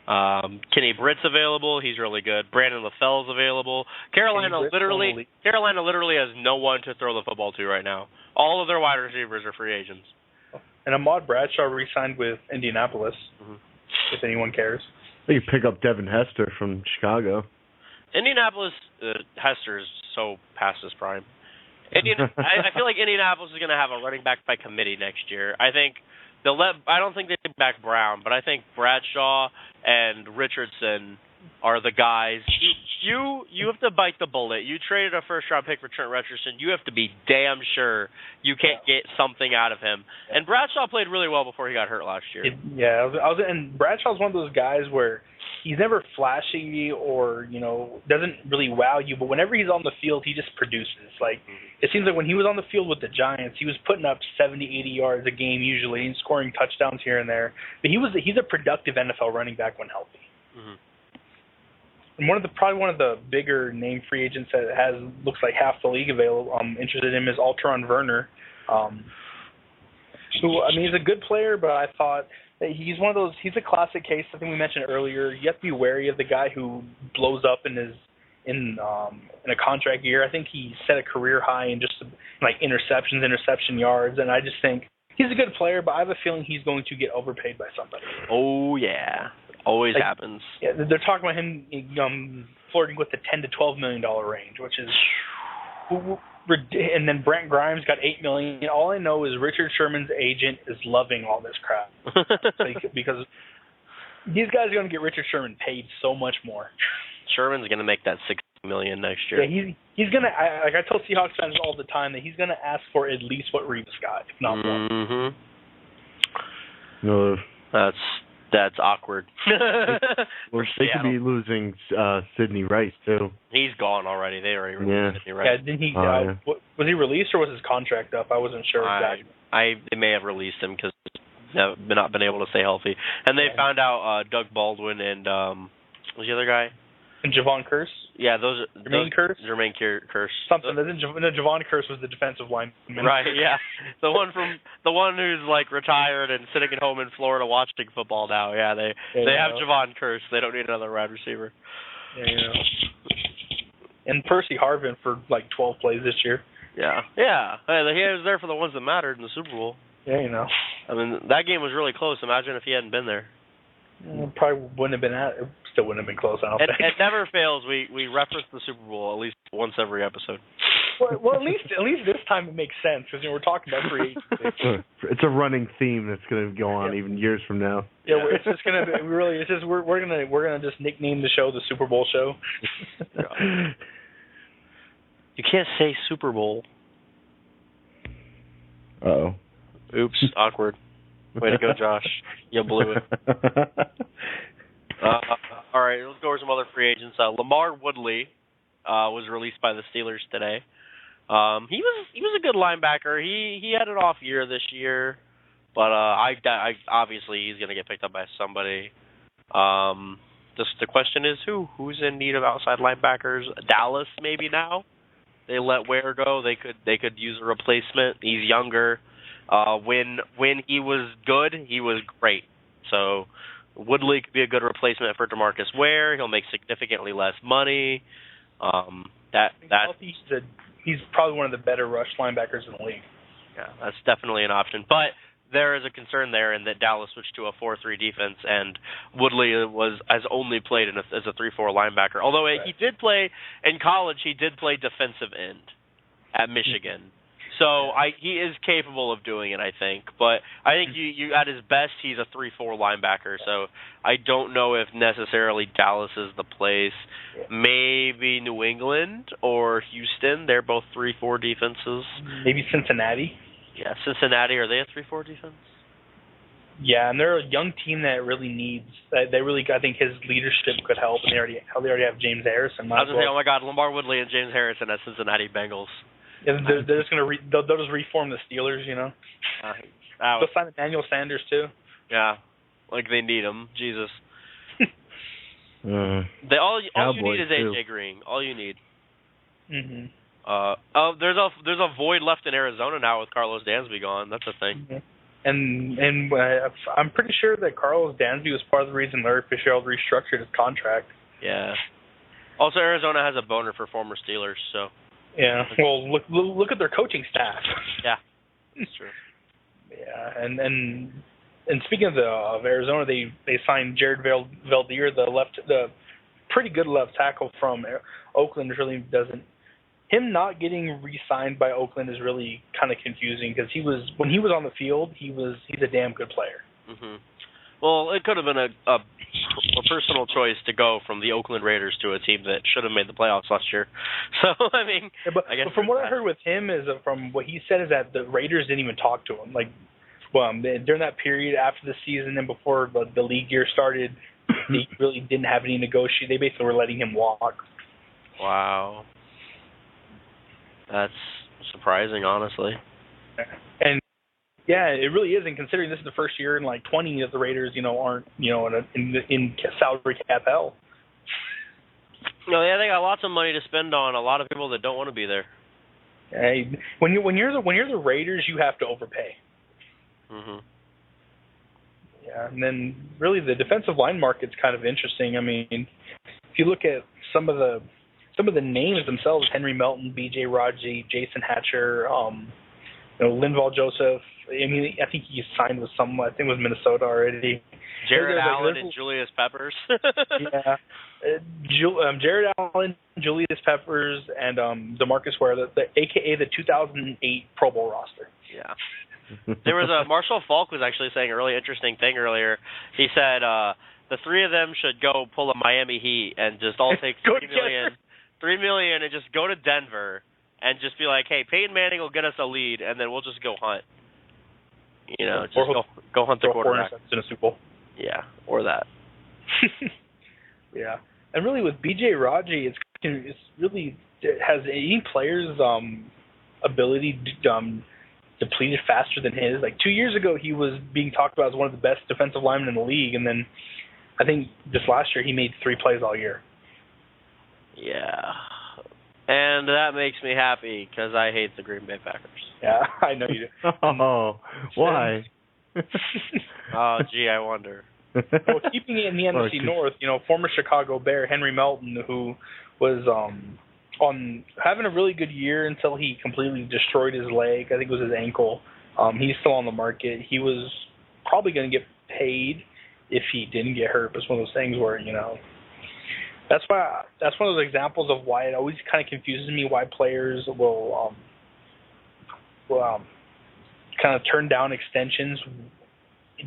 Kenny Britt's available. He's really good. Brandon LaFell's available. Carolina literally has no one to throw the football to right now. All of their wide receivers are free agents. And Ahmad Bradshaw re-signed with Indianapolis, if anyone cares. They could pick up Devin Hester from Chicago. Indianapolis, Hester is so past his prime. I feel like Indianapolis is going to have a running back by committee next year. I don't think they bring back Brown, but I think Bradshaw and Richardson are the guys. You have to bite the bullet. You traded a first-round pick for Trent Richardson. You have to be damn sure you can't get something out of him. And Bradshaw played really well before he got hurt last year. And Bradshaw's one of those guys where he's never flashy or, doesn't really wow you, but whenever he's on the field, he just produces. Like, it seems like when he was on the field with the Giants, he was putting up 70, 80 yards a game usually and scoring touchdowns here and there. But he's a productive NFL running back when healthy. Mm-hmm. And probably one of the bigger name free agents that looks like half the league available. I'm interested in him is Alteron Werner, who he's a good player, but I thought that he's one of those. He's a classic case. I think we mentioned earlier. You have to be wary of the guy who blows up in a contract year. I think he set a career high in just like interception yards, and I just think he's a good player, but I have a feeling he's going to get overpaid by somebody. Oh yeah. Always happens. Yeah, they're talking about him flirting with the $10 to $12 million range, which is. And then Brent Grimes got $8 million. All I know is Richard Sherman's agent is loving all this crap because these guys are going to get Richard Sherman paid so much more. Sherman's going to make that $6 million next year. Yeah, he's going to. Like I tell Seahawks fans all the time that he's going to ask for at least what Reeves got, if not more. No. That's awkward. Well, they could be losing Sidney Rice too. He's gone already. They already released Sidney Rice. Yeah, didn't he? Was he released or was his contract up? I wasn't sure exactly. They may have released him because they've not been able to stay healthy. And they found out Doug Baldwin and who's the other guy? And Javon Curse? Yeah, those are Jermaine Curse? Jermaine Curse. Something. Javon Curse was the defensive lineman. Right, yeah. The one who's like retired and sitting at home in Florida watching football now. Yeah, they have Javon Curse. They don't need another wide receiver. Yeah, And Percy Harvin for like 12 plays this year. Yeah. Yeah. Hey, he was there for the ones that mattered in the Super Bowl. Yeah, I mean, that game was really close. Imagine if he hadn't been there. Probably wouldn't have been it still wouldn't have been close, I don't think. It never fails. We reference the Super Bowl at least once every episode. Well, at least this time it makes sense because we're talking about free agency. It's a running theme that's going to go on even years from now. Yeah, it's just going to be really. It's just we're gonna just nickname the show the Super Bowl show. You can't say Super Bowl. Uh-oh. Oops, awkward. Way to go, Josh. You blew it. All right, let's go over some other free agents. Lamar Woodley was released by the Steelers today. He was a good linebacker. He had an off year this year, but I obviously he's going to get picked up by somebody. Just the question is who's in need of outside linebackers? Dallas maybe now. They let Ware go. They could use a replacement. He's younger. When he was good, he was great. So Woodley could be a good replacement for DeMarcus Ware. He'll make significantly less money. He's probably one of the better rush linebackers in the league. Yeah, that's definitely an option. But there is a concern there in that Dallas switched to a 4-3 defense, and Woodley has only played as a 3-4 linebacker. Although he did play in college, he did play defensive end at Michigan. So he is capable of doing it, I think. But I think you at his best, he's a 3-4 linebacker. So I don't know if necessarily Dallas is the place. Maybe New England or Houston. They're both 3-4 defenses. Maybe Cincinnati. Yeah, Cincinnati. Are they a 3-4 defense? Yeah, and they're a young team that really needs. I think his leadership could help. And they already have James Harrison. I was going to say, oh my God, Lamar Woodley and James Harrison as Cincinnati Bengals. And they're just gonna they'll just reform the Steelers, you know. They'll sign Emmanuel Sanders too. Yeah, like they need him. Jesus. All you need is AJ Green. All you need. Mhm. There's a void left in Arizona now with Carlos Dansby gone. That's a thing. Mm-hmm. And I'm pretty sure that Carlos Dansby was part of the reason Larry Fitzgerald restructured his contract. Yeah. Also, Arizona has a boner for former Steelers, so. Yeah. Well, look at their coaching staff. Yeah, that's true. Yeah, and speaking of Arizona, they signed Jared Valdir, the pretty good left tackle from Oakland. Really doesn't. Him not getting re-signed by Oakland is really kind of confusing because when he was on the field, he's a damn good player. Mhm. Well, it could have been a personal choice to go from the Oakland Raiders to a team that should have made the playoffs last year. So I mean, but from what I that. heard with him from what he said is that the Raiders didn't even talk to him. Like, during that period after the season and before the league year started, they really didn't have any negotiation. They basically were letting him walk. Wow. That's surprising, honestly. And yeah, it really is. And considering this is the first year in like 20 that the Raiders, aren't, in salary cap hell. No, yeah, they got lots of money to spend on a lot of people that don't want to be there. Hey, when you're the Raiders, you have to overpay. Mhm. Yeah, and then really the defensive line market's kind of interesting. I mean, if you look at some of the names themselves, Henry Melton, B.J. Raji, Jason Hatcher, Linval Joseph. I mean, I think he signed with I think it was Minnesota already. Jared Allen and Julius Peppers. Yeah. Jared Allen, Julius Peppers, and DeMarcus Ware, a.k.a. the 2008 Pro Bowl roster. Yeah. There was Marshall Falk was actually saying a really interesting thing earlier. He said the three of them should go pull a Miami Heat and just all take $3 million and just go to Denver and just be like, hey, Peyton Manning will get us a lead, and then we'll just go hunt. Just go hunt the quarterback. In a Super Bowl. Yeah, or that. Yeah, and really with B.J. Raji, it's really has any player's ability depleted faster than his. Like 2 years ago, he was being talked about as one of the best defensive linemen in the league, and then I think this last year he made 3 plays all year. Yeah, and that makes me happy because I hate the Green Bay Packers. Yeah, I know you do. Oh, why? Oh, gee, I wonder. Well, keeping it in the NFC North, former Chicago Bear Henry Melton, who was on having a really good year until he completely destroyed his leg. I think it was his ankle. He's still on the market. He was probably going to get paid if he didn't get hurt. But it's one of those things where that's one of those examples of why it always kind of confuses me why players will kind of turn down extensions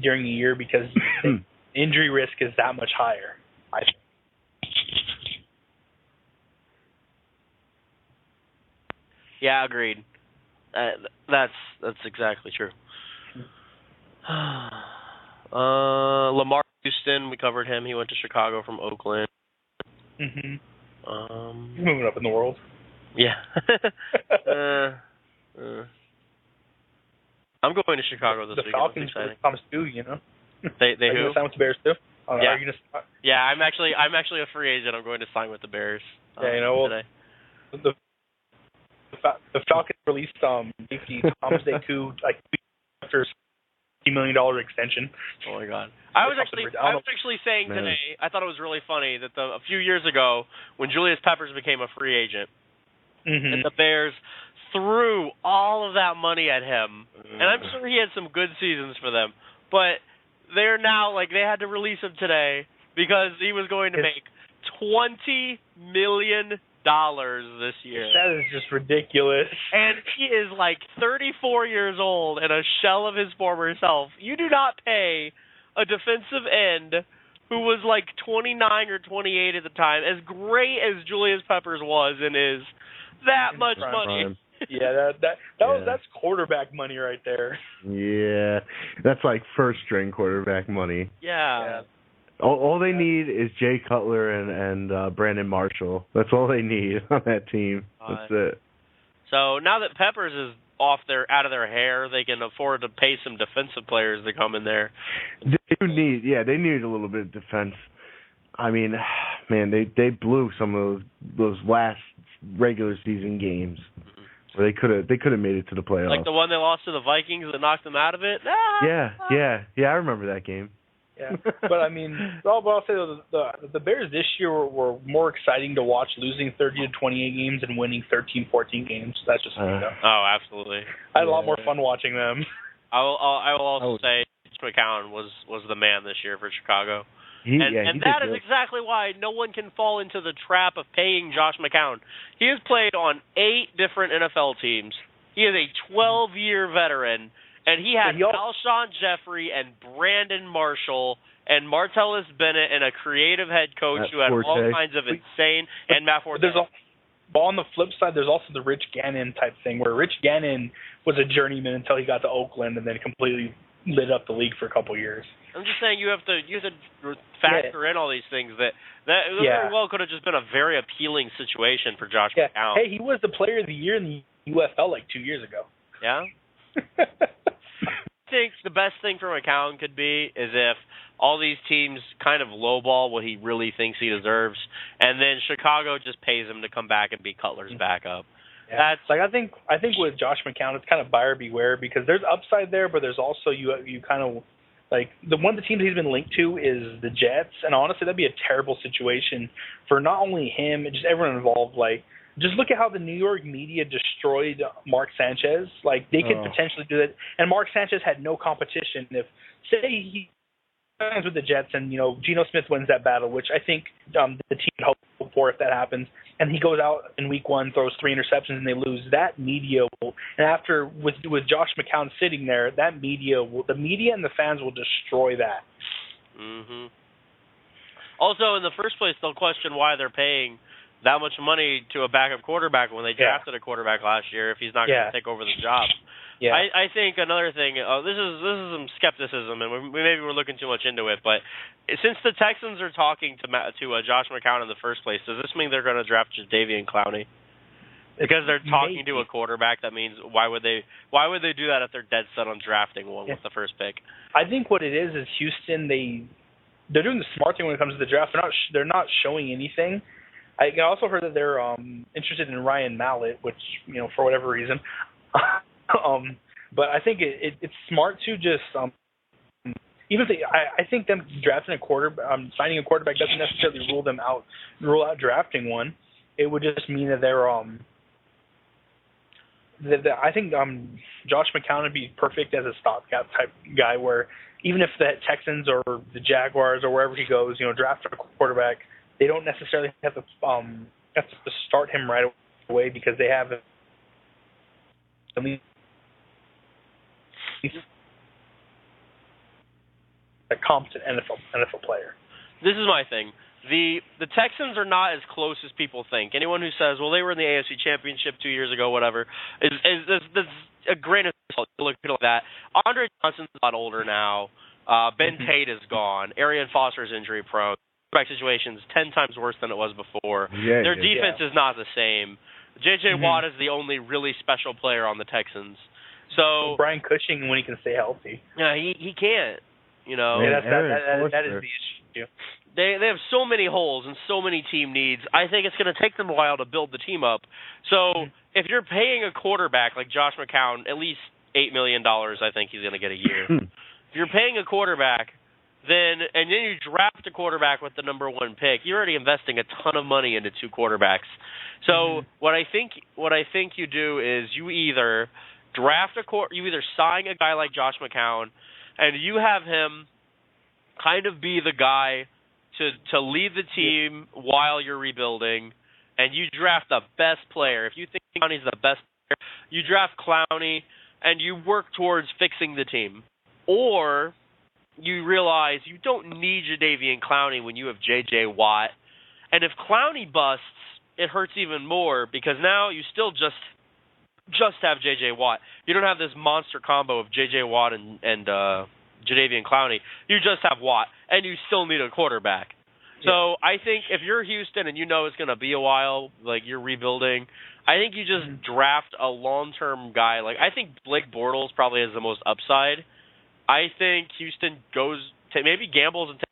during the year because injury risk is that much higher, I think. Yeah, agreed. That's exactly true. Lamar Houston, we covered him. He went to Chicago from Oakland. Mhm. He's moving up in the world. Yeah. I'm going to Chicago this week. The Falcons comes too, They who? who? Sign with the Bears too? Yeah. Yeah, I'm actually a free agent. I'm going to sign with the Bears. Yeah, today. The Falcons released safety Thomas Deku after $50 million extension. Oh my God! I was actually saying today. I thought it was really funny that a few years ago when Julius Peppers became a free agent, and the Bears threw all of that money at him, and I'm sure he had some good seasons for them, but they're now they had to release him today because he was going to make $20 million this year. That is just ridiculous. And he is 34 years old and a shell of his former self. You do not pay a defensive end who was 29 or 28 at the time, as great as Julius Peppers was and is, that much money. Yeah, that's quarterback money right there. Yeah, that's first string quarterback money. Yeah. All they need is Jay Cutler and Brandon Marshall. That's all they need on that team. That's it. So now that Peppers is out of their hair, they can afford to pay some defensive players to come in there. They need a little bit of defense. I mean, man, they blew some of those last regular season games where they could have made it to the playoffs. Like the one they lost to the Vikings that knocked them out of it. Yeah. I remember that game. Yeah, but I mean, I'll say the Bears this year were more exciting to watch, losing 30 to 28 games and winning 13, 14 games. That's just me, though. Oh, absolutely. I had a lot more fun watching them. I will also say McCown was the man this year for Chicago. And that is exactly why no one can fall into the trap of paying Josh McCown. He has played on 8 different NFL teams. He is a 12-year veteran, and he had Alshon Jeffrey and Brandon Marshall and Martellus Bennett and a creative head coach who had all kinds of insane and Matt Forte. But on the flip side, there's also the Rich Gannon type thing, where Rich Gannon was a journeyman until he got to Oakland and then completely lit up the league for a couple years. I'm just saying you have to factor in all these things that very well could have just been a very appealing situation for Josh McCown. Hey, he was the player of the year in the UFL like 2 years ago. Yeah? I think the best thing for McCown could be is if all these teams kind of lowball what he really thinks he deserves, and then Chicago just pays him to come back and be Cutler's backup. Yeah. That's I think with Josh McCown, it's kind of buyer beware because there's upside there, but there's also you kind of like one of the teams he's been linked to is the Jets, and honestly, that'd be a terrible situation for not only him, just everyone involved. Like, just look at how the New York media destroyed Mark Sanchez. Like, they could potentially do that, and Mark Sanchez had no competition. If say he signs with the Jets and Geno Smith wins that battle, which I think the team would hope for if that happens, and he goes out in week 1, throws 3 interceptions, and they lose, that media will, and after with Josh McCown sitting there, the media and the fans will destroy that. Mm-hmm. Also, in the first place, they'll question why they're paying that much money to a backup quarterback when they drafted a quarterback last year if he's not going to take over the job. Yeah. I think another thing, this is some skepticism, and maybe we're looking too much into it, but since the Texans are talking to Josh McCown in the first place, does this mean they're going to draft Jadeveon Clowney? Because they're talking to a quarterback, that means why would they do that if they're dead set on drafting one with the first pick? I think what it is Houston, they're doing the smart thing when it comes to the draft. They're not showing anything. I also heard that they're interested in Ryan Mallett, which for whatever reason. But I think it's smart to just even if I think them drafting signing a quarterback doesn't necessarily rule out drafting one. It would just mean that they're I think Josh McCown would be perfect as a stopgap type guy, where even if the Texans or the Jaguars or wherever he goes, draft a quarterback, they don't necessarily have to start him right away because they have at least a competent NFL player. This is my thing. The Texans are not as close as people think. Anyone who says, well, they were in the AFC Championship 2 years ago, whatever, is a grain of salt. Look at that. Andre Johnson's a lot older now. Ben Tate is gone. Arian Foster's injury prone. Quarterback situation's 10 times worse than it was before. Their defense is not the same. J.J. Watt is the only really special player on the Texans. So Brian Cushing, when he can stay healthy. Yeah, he can't. That is the issue. They have so many holes and so many team needs. I think it's going to take them a while to build the team up. So if you're paying a quarterback like Josh McCown at least $8 million, I think he's going to get a year. If you're paying a quarterback, then you draft a quarterback with the number 1 pick, you're already investing a ton of money into 2 quarterbacks. So what I think you do is you either you either sign a guy like Josh McCown, and you have him kind of be the guy to lead the team while you're rebuilding, and you draft the best player. If you think Clowney's the best player, you draft Clowney, and you work towards fixing the team. Or you realize you don't need Jadeveon Clowney when you have J.J. Watt. And if Clowney busts, it hurts even more because now you still just have J.J. Watt. You don't have this monster combo of J.J. Watt and Jadeveon Clowney. You just have Watt, and you still need a quarterback. So I think if you're Houston and you know it's going to be a while, like you're rebuilding, I think you just draft a long-term guy. Like I think Blake Bortles probably has the most upside. I think Houston maybe gambles and takes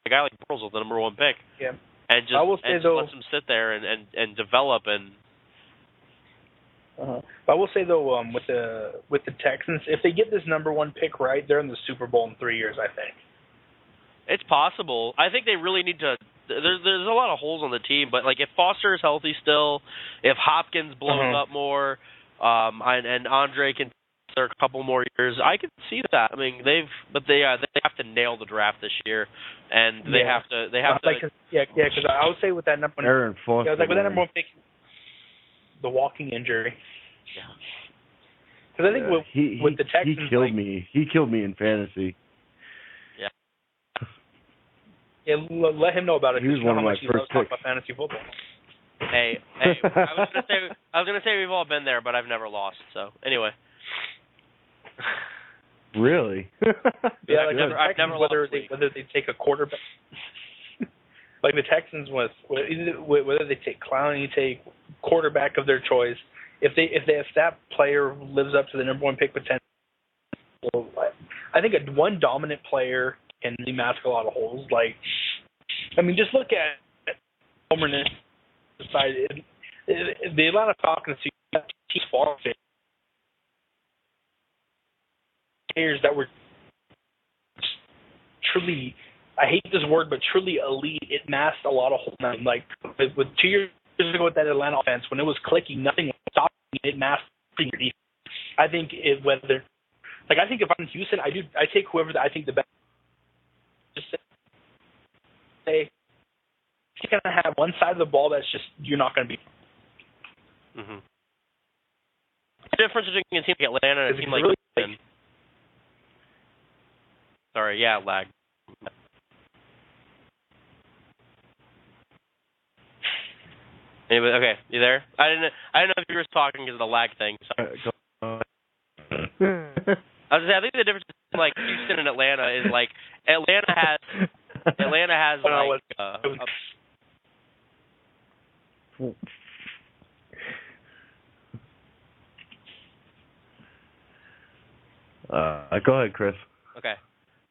a guy like Bortles with the number 1 pick. Yeah. And just lets him sit there and develop and. But I will say though, with the Texans, if they get this number 1 pick right, they're in the Super Bowl in 3 years. I think. It's possible. I think they really need to. There's a lot of holes on the team, but like if Foster is healthy still, if Hopkins blows up more, and Andre can there a couple more years, I can see that. I mean they have to nail the draft this year, and they have to. Because I would say with that number 1, Aaron Foster, with that number 1 pick, the walking injury. Yeah. Because I think with the Texans, he killed me. He killed me in fantasy. Yeah, let him know about it. He was one of my first picks. About fantasy football. Hey, I was gonna say we've all been there, but I've never lost. So anyway. Really? Yeah, like I've never whether they take a quarterback, like the Texans whether they take Clowney, take quarterback of their choice. If that player lives up to the number 1 pick potential, I think one dominant player can really mask a lot of holes. Like, I mean, just look at Homer side. The Atlanta Falcons team far players that were truly, I hate this word, but truly elite. It masked a lot of holes. Like with 2 years ago with that Atlanta offense, when it was clicking, nothing was stopping it. Masked your defense. I think if I'm Houston, I take whoever I think the best. Just say you're gonna have one side of the ball that's just you're not gonna be. Mm-hmm. The difference between a team like Atlanta and a team like Houston. Sorry, lag. Anyway, okay, you there? I didn't know if you were talking because of the lag thing. Sorry. I think the difference between like Houston and Atlanta is like Atlanta has go ahead, Chris. Okay.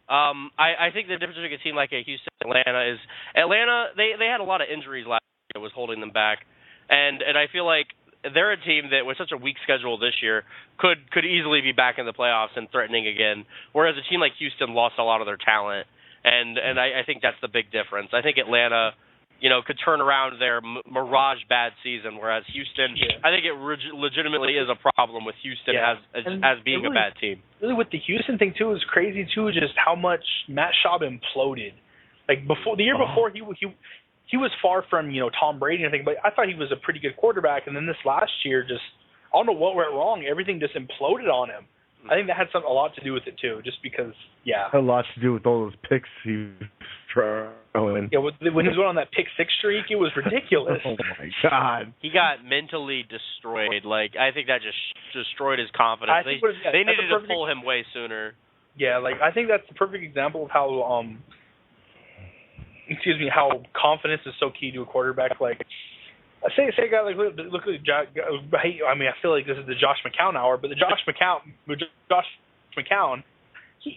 I think the difference between a team like a Houston and Atlanta is Atlanta they had a lot of injuries last year that was holding them back, and I feel like they're a team that with such a weak schedule this year could easily be back in the playoffs and threatening again. Whereas a team like Houston lost a lot of their talent, and I think that's the big difference. I think Atlanta, could turn around their mirage bad season, whereas Houston, I think it legitimately is a problem with Houston as being a bad team. Really, with the Houston thing too, is crazy too, just how much Matt Schaub imploded. Like the year before, he was far from Tom Brady and everything, but I thought he was a pretty good quarterback. And then this last year, just I don't know what went wrong. Everything just imploded on him. I think that had a lot to do with it too, just because a lot to do with all those picks he was throwing. Yeah, when he was going on that pick 6 streak, it was ridiculous. Oh my God, he got mentally destroyed. Like I think that just destroyed his confidence. They needed to pull him way sooner. Yeah, like I think that's the perfect example of how how confidence is so key to a quarterback. Like, say a guy like look at Josh. I mean, I feel like this is the Josh McCown hour, but Josh McCown.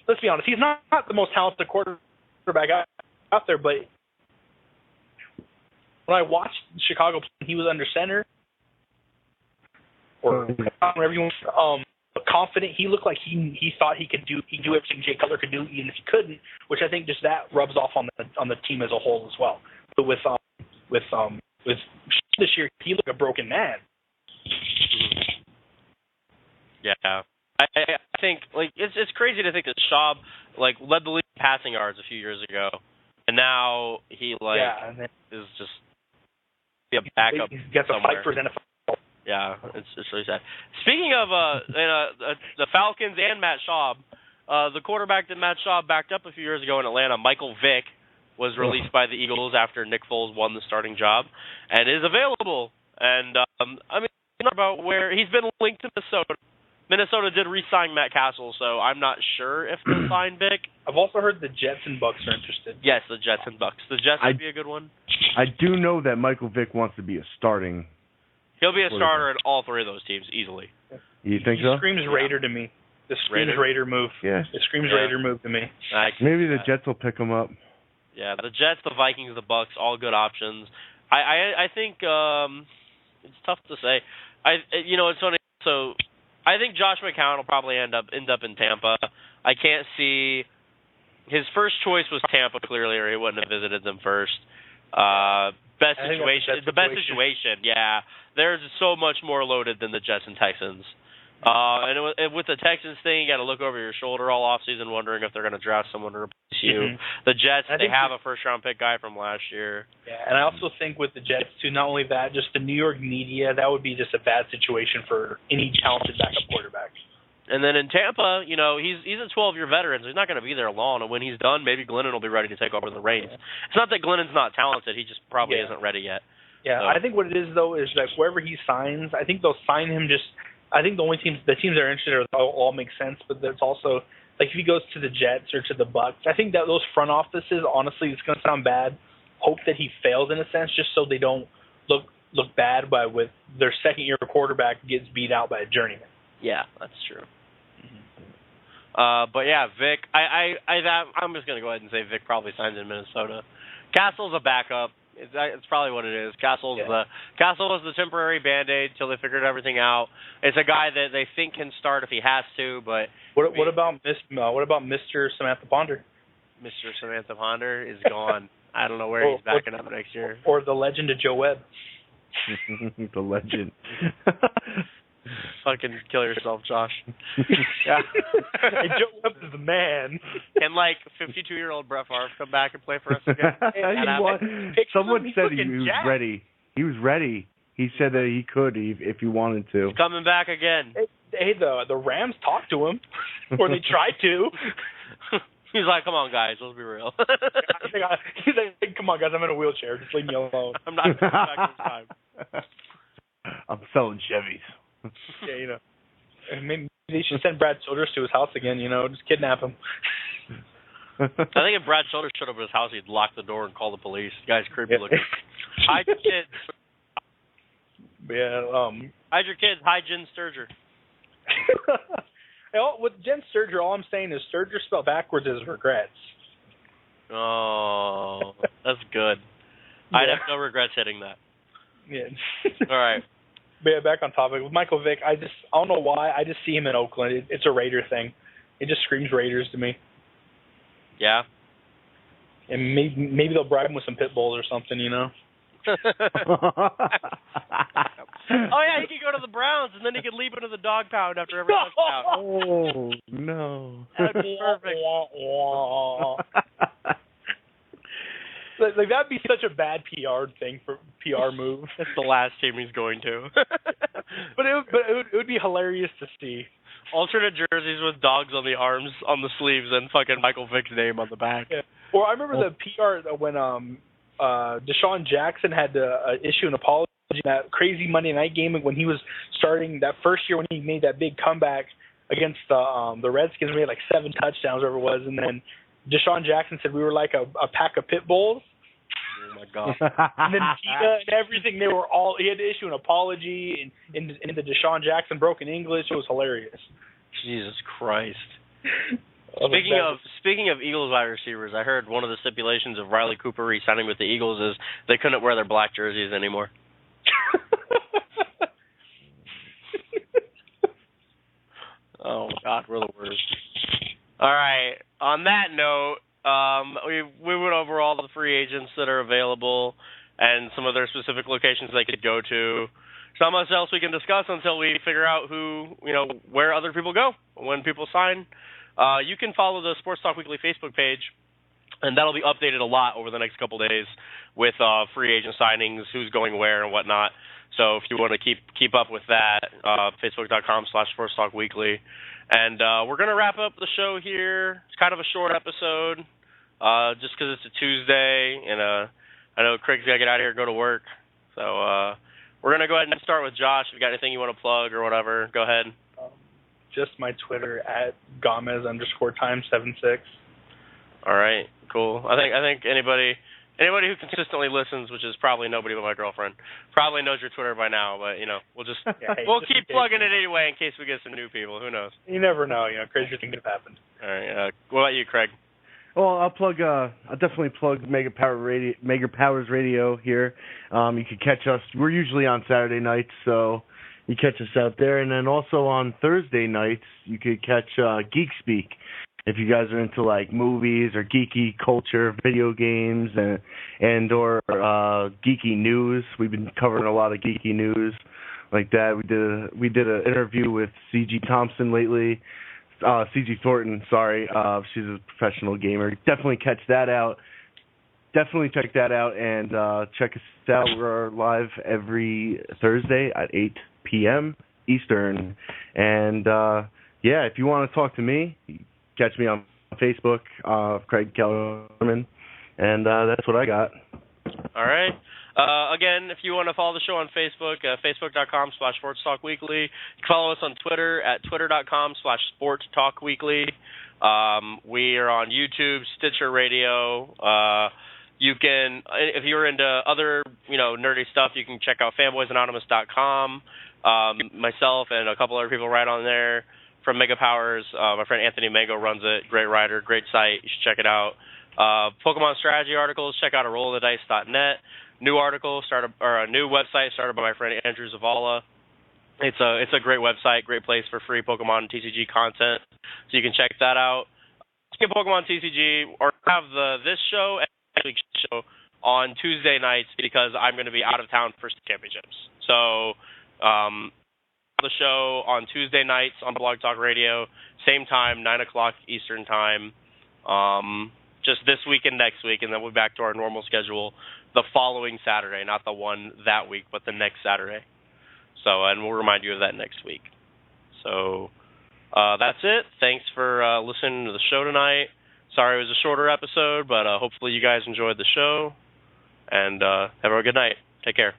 Let's be honest, he's not the most talented quarterback out there. But when I watched Chicago, he was under center or wherever you want. Confident, he looked like he thought he could do everything Jay Cutler could do, even if he couldn't. Which I think just that rubs off on the team as a whole as well. But with this year, he looked like a broken man. Yeah, I think like it's crazy to think that Schaub like led the league in passing yards a few years ago, and now he is just a backup. He gets a fight for his NFL. Yeah, it's really sad. Speaking of the Falcons and Matt Schaub, the quarterback that Matt Schaub backed up a few years ago in Atlanta, Michael Vick, was released by the Eagles after Nick Foles won the starting job, and is available. And I mean, about where he's been linked to Minnesota, Minnesota did re-sign Matt Castle, so I'm not sure if they'll sign Vic. I've also heard the Jets and Bucks are interested. Yes, the Jets and Bucks. The Jets would be a good one. I do know that Michael Vick wants to be a starting. He'll be a starter at all three of those teams easily. You think so? It screams Raider to me. The screams Raider move. Yeah. It screams Raider move to me. Maybe the Jets will pick him up. Yeah, the Jets, the Vikings, the Bucks, all good options. I think it's tough to say. It's funny. So I think Josh McCown will probably end up in Tampa. I can't see. His first choice was Tampa, clearly, or he wouldn't have visited them first. Best situation. Yeah. There's so much more loaded than the Jets and Texans. And with the Texans thing, you got to look over your shoulder all offseason, wondering if they're going to draft someone to replace you. Mm-hmm. The Jets, they have a first-round pick guy from last year. Yeah, and I also think with the Jets, too, not only that, just the New York media, that would be just a bad situation for any talented backup quarterback. And then in Tampa, he's a 12-year veteran, so he's not going to be there long. And when he's done, maybe Glennon will be ready to take over the reins. Yeah. It's not that Glennon's not talented; he just probably isn't ready yet. Yeah, so. I think what it is though is that wherever he signs, I think they'll sign him. I think the teams that are interested all make sense, but there's also like if he goes to the Jets or to the Bucks, I think that those front offices, honestly, it's going to sound bad. Hope that he fails in a sense, just so they don't look bad with their second-year quarterback gets beat out by a journeyman. Yeah, that's true. But yeah, Vic. I'm just gonna go ahead and say Vic probably signs in Minnesota. Castle's a backup. It's probably what it is. Castle was the temporary Band-Aid till they figured everything out. It's a guy that they think can start if he has to, but what about Mr. Samantha Ponder? Mr. Samantha Ponder is gone. I don't know where he's backing up next year. Or the legend of Joe Webb. The legend. Fucking kill yourself, Josh. Yeah. Hey, Joe Webb is the man. And 52-year-old Brett Favre come back and play for us again. Someone said he was ready. He was ready. He said that he could if he wanted to. He's coming back again. Hey, the Rams talked to him, or they tried to. He's like, come on, guys, let's be real. He's like, come on, guys, I'm in a wheelchair. Just leave me alone. I'm not coming back this time. I'm selling Chevys. Yeah, maybe they should send Brad Childress to his house again, just kidnap him. I think if Brad Childress showed up at his house, he'd lock the door and call the police. The guy's creepy looking. Hide your kids. Yeah, hide your kids. Hide Jen Sturger. With Jen Sturger, all I'm saying is Sturger spelled backwards is regrets. Oh, that's good. Yeah. I'd have no regrets hitting that. Yeah. All right. But yeah, back on topic. With Michael Vick, I don't know why. I just see him in Oakland. It's a Raider thing. It just screams Raiders to me. Yeah. And maybe they'll bribe him with some pit bulls or something, Oh, yeah, he could go to the Browns, and then he could leap into the dog pound after every touchdown. Oh, no. That'd be perfect. That'd be such a bad PR move. It's the last team he's going to. But it would be hilarious to see. Alternate jerseys with dogs on the arms, on the sleeves, and fucking Michael Vick's name on the back. Yeah. Well, I remember the PR when Deshaun Jackson had to issue an apology in that crazy Monday night game when he was starting that first year when he made that big comeback against the Redskins, made 7 touchdowns, whatever it was, and then Deshaun Jackson said we were like a pack of pit bulls. Oh my God! And then PETA and everything, he had to issue an apology in the Deshaun Jackson broken English. It was hilarious. Jesus Christ. Speaking of Eagles wide receivers, I heard one of the stipulations of Riley Cooper re-signing with the Eagles is they couldn't wear their black jerseys anymore. Oh God, we're the worst. All right. On that note, we went over all the free agents that are available and some of their specific locations they could go to. There's not much else we can discuss until we figure out where other people go when people sign. You can follow the Sports Talk Weekly Facebook page, and that'll be updated a lot over the next couple days with free agent signings, who's going where and whatnot. So if you want to keep up with that, Facebook.com/Sports Talk Weekly. And we're going to wrap up the show here. It's kind of a short episode just because it's a Tuesday, and I know Craig's got to get out of here and go to work. So we're going to go ahead and start with Josh. If you got anything you want to plug or whatever, go ahead. just my Twitter at Gomez_time76. All right, cool. I think anybody who consistently listens, which is probably nobody but my girlfriend, probably knows your Twitter by now. But we'll just we'll keep plugging it anyway in case we get some new people. Who knows? You never know. Crazier things have happened. All right. What about you, Craig? Well, I'll definitely plug Mega Powers Radio here. You can catch us. We're usually on Saturday nights, so you catch us out there. And then also on Thursday nights, you could catch Geek Speak. If you guys are into like movies or geeky culture, video games, and or geeky news, we've been covering a lot of geeky news like that. We did an interview with C.G. Thompson lately. C.G. Thornton, sorry. She's a professional gamer. Definitely catch that out. Definitely check that out and check us out. We're live every Thursday at 8 p.m. Eastern. And if you want to talk to me, catch me on Facebook, Craig Kellerman, and that's what I got. All right. Again, if you want to follow the show on Facebook, facebook.com/sportstalkweekly. You can follow us on Twitter at twitter.com/sportstalkweekly. We are on YouTube, Stitcher Radio. You can, if you're into other, nerdy stuff, you can check out fanboysanonymous.com. Myself and a couple other people right on there. From Mega Powers, my friend Anthony Mango runs it. Great writer, great site. You should check it out. Pokemon strategy articles, check out rollthedice.net. New article a new website started by my friend Andrew Zavala. It's a great website, great place for free Pokemon and TCG content. So you can check that out. Skip Pokemon TCG or have this show and next week's show on Tuesday nights because I'm going to be out of town for championships. So the show on Tuesday nights on Blog Talk Radio, same time, 9 o'clock Eastern time, just this week and next week, and then we'll be back to our normal schedule the following Saturday, not the one that week, but the next Saturday. So, and we'll remind you of that next week. So that's it. Thanks for listening to the show tonight. Sorry it was a shorter episode, but hopefully you guys enjoyed the show, and have a good night. Take care.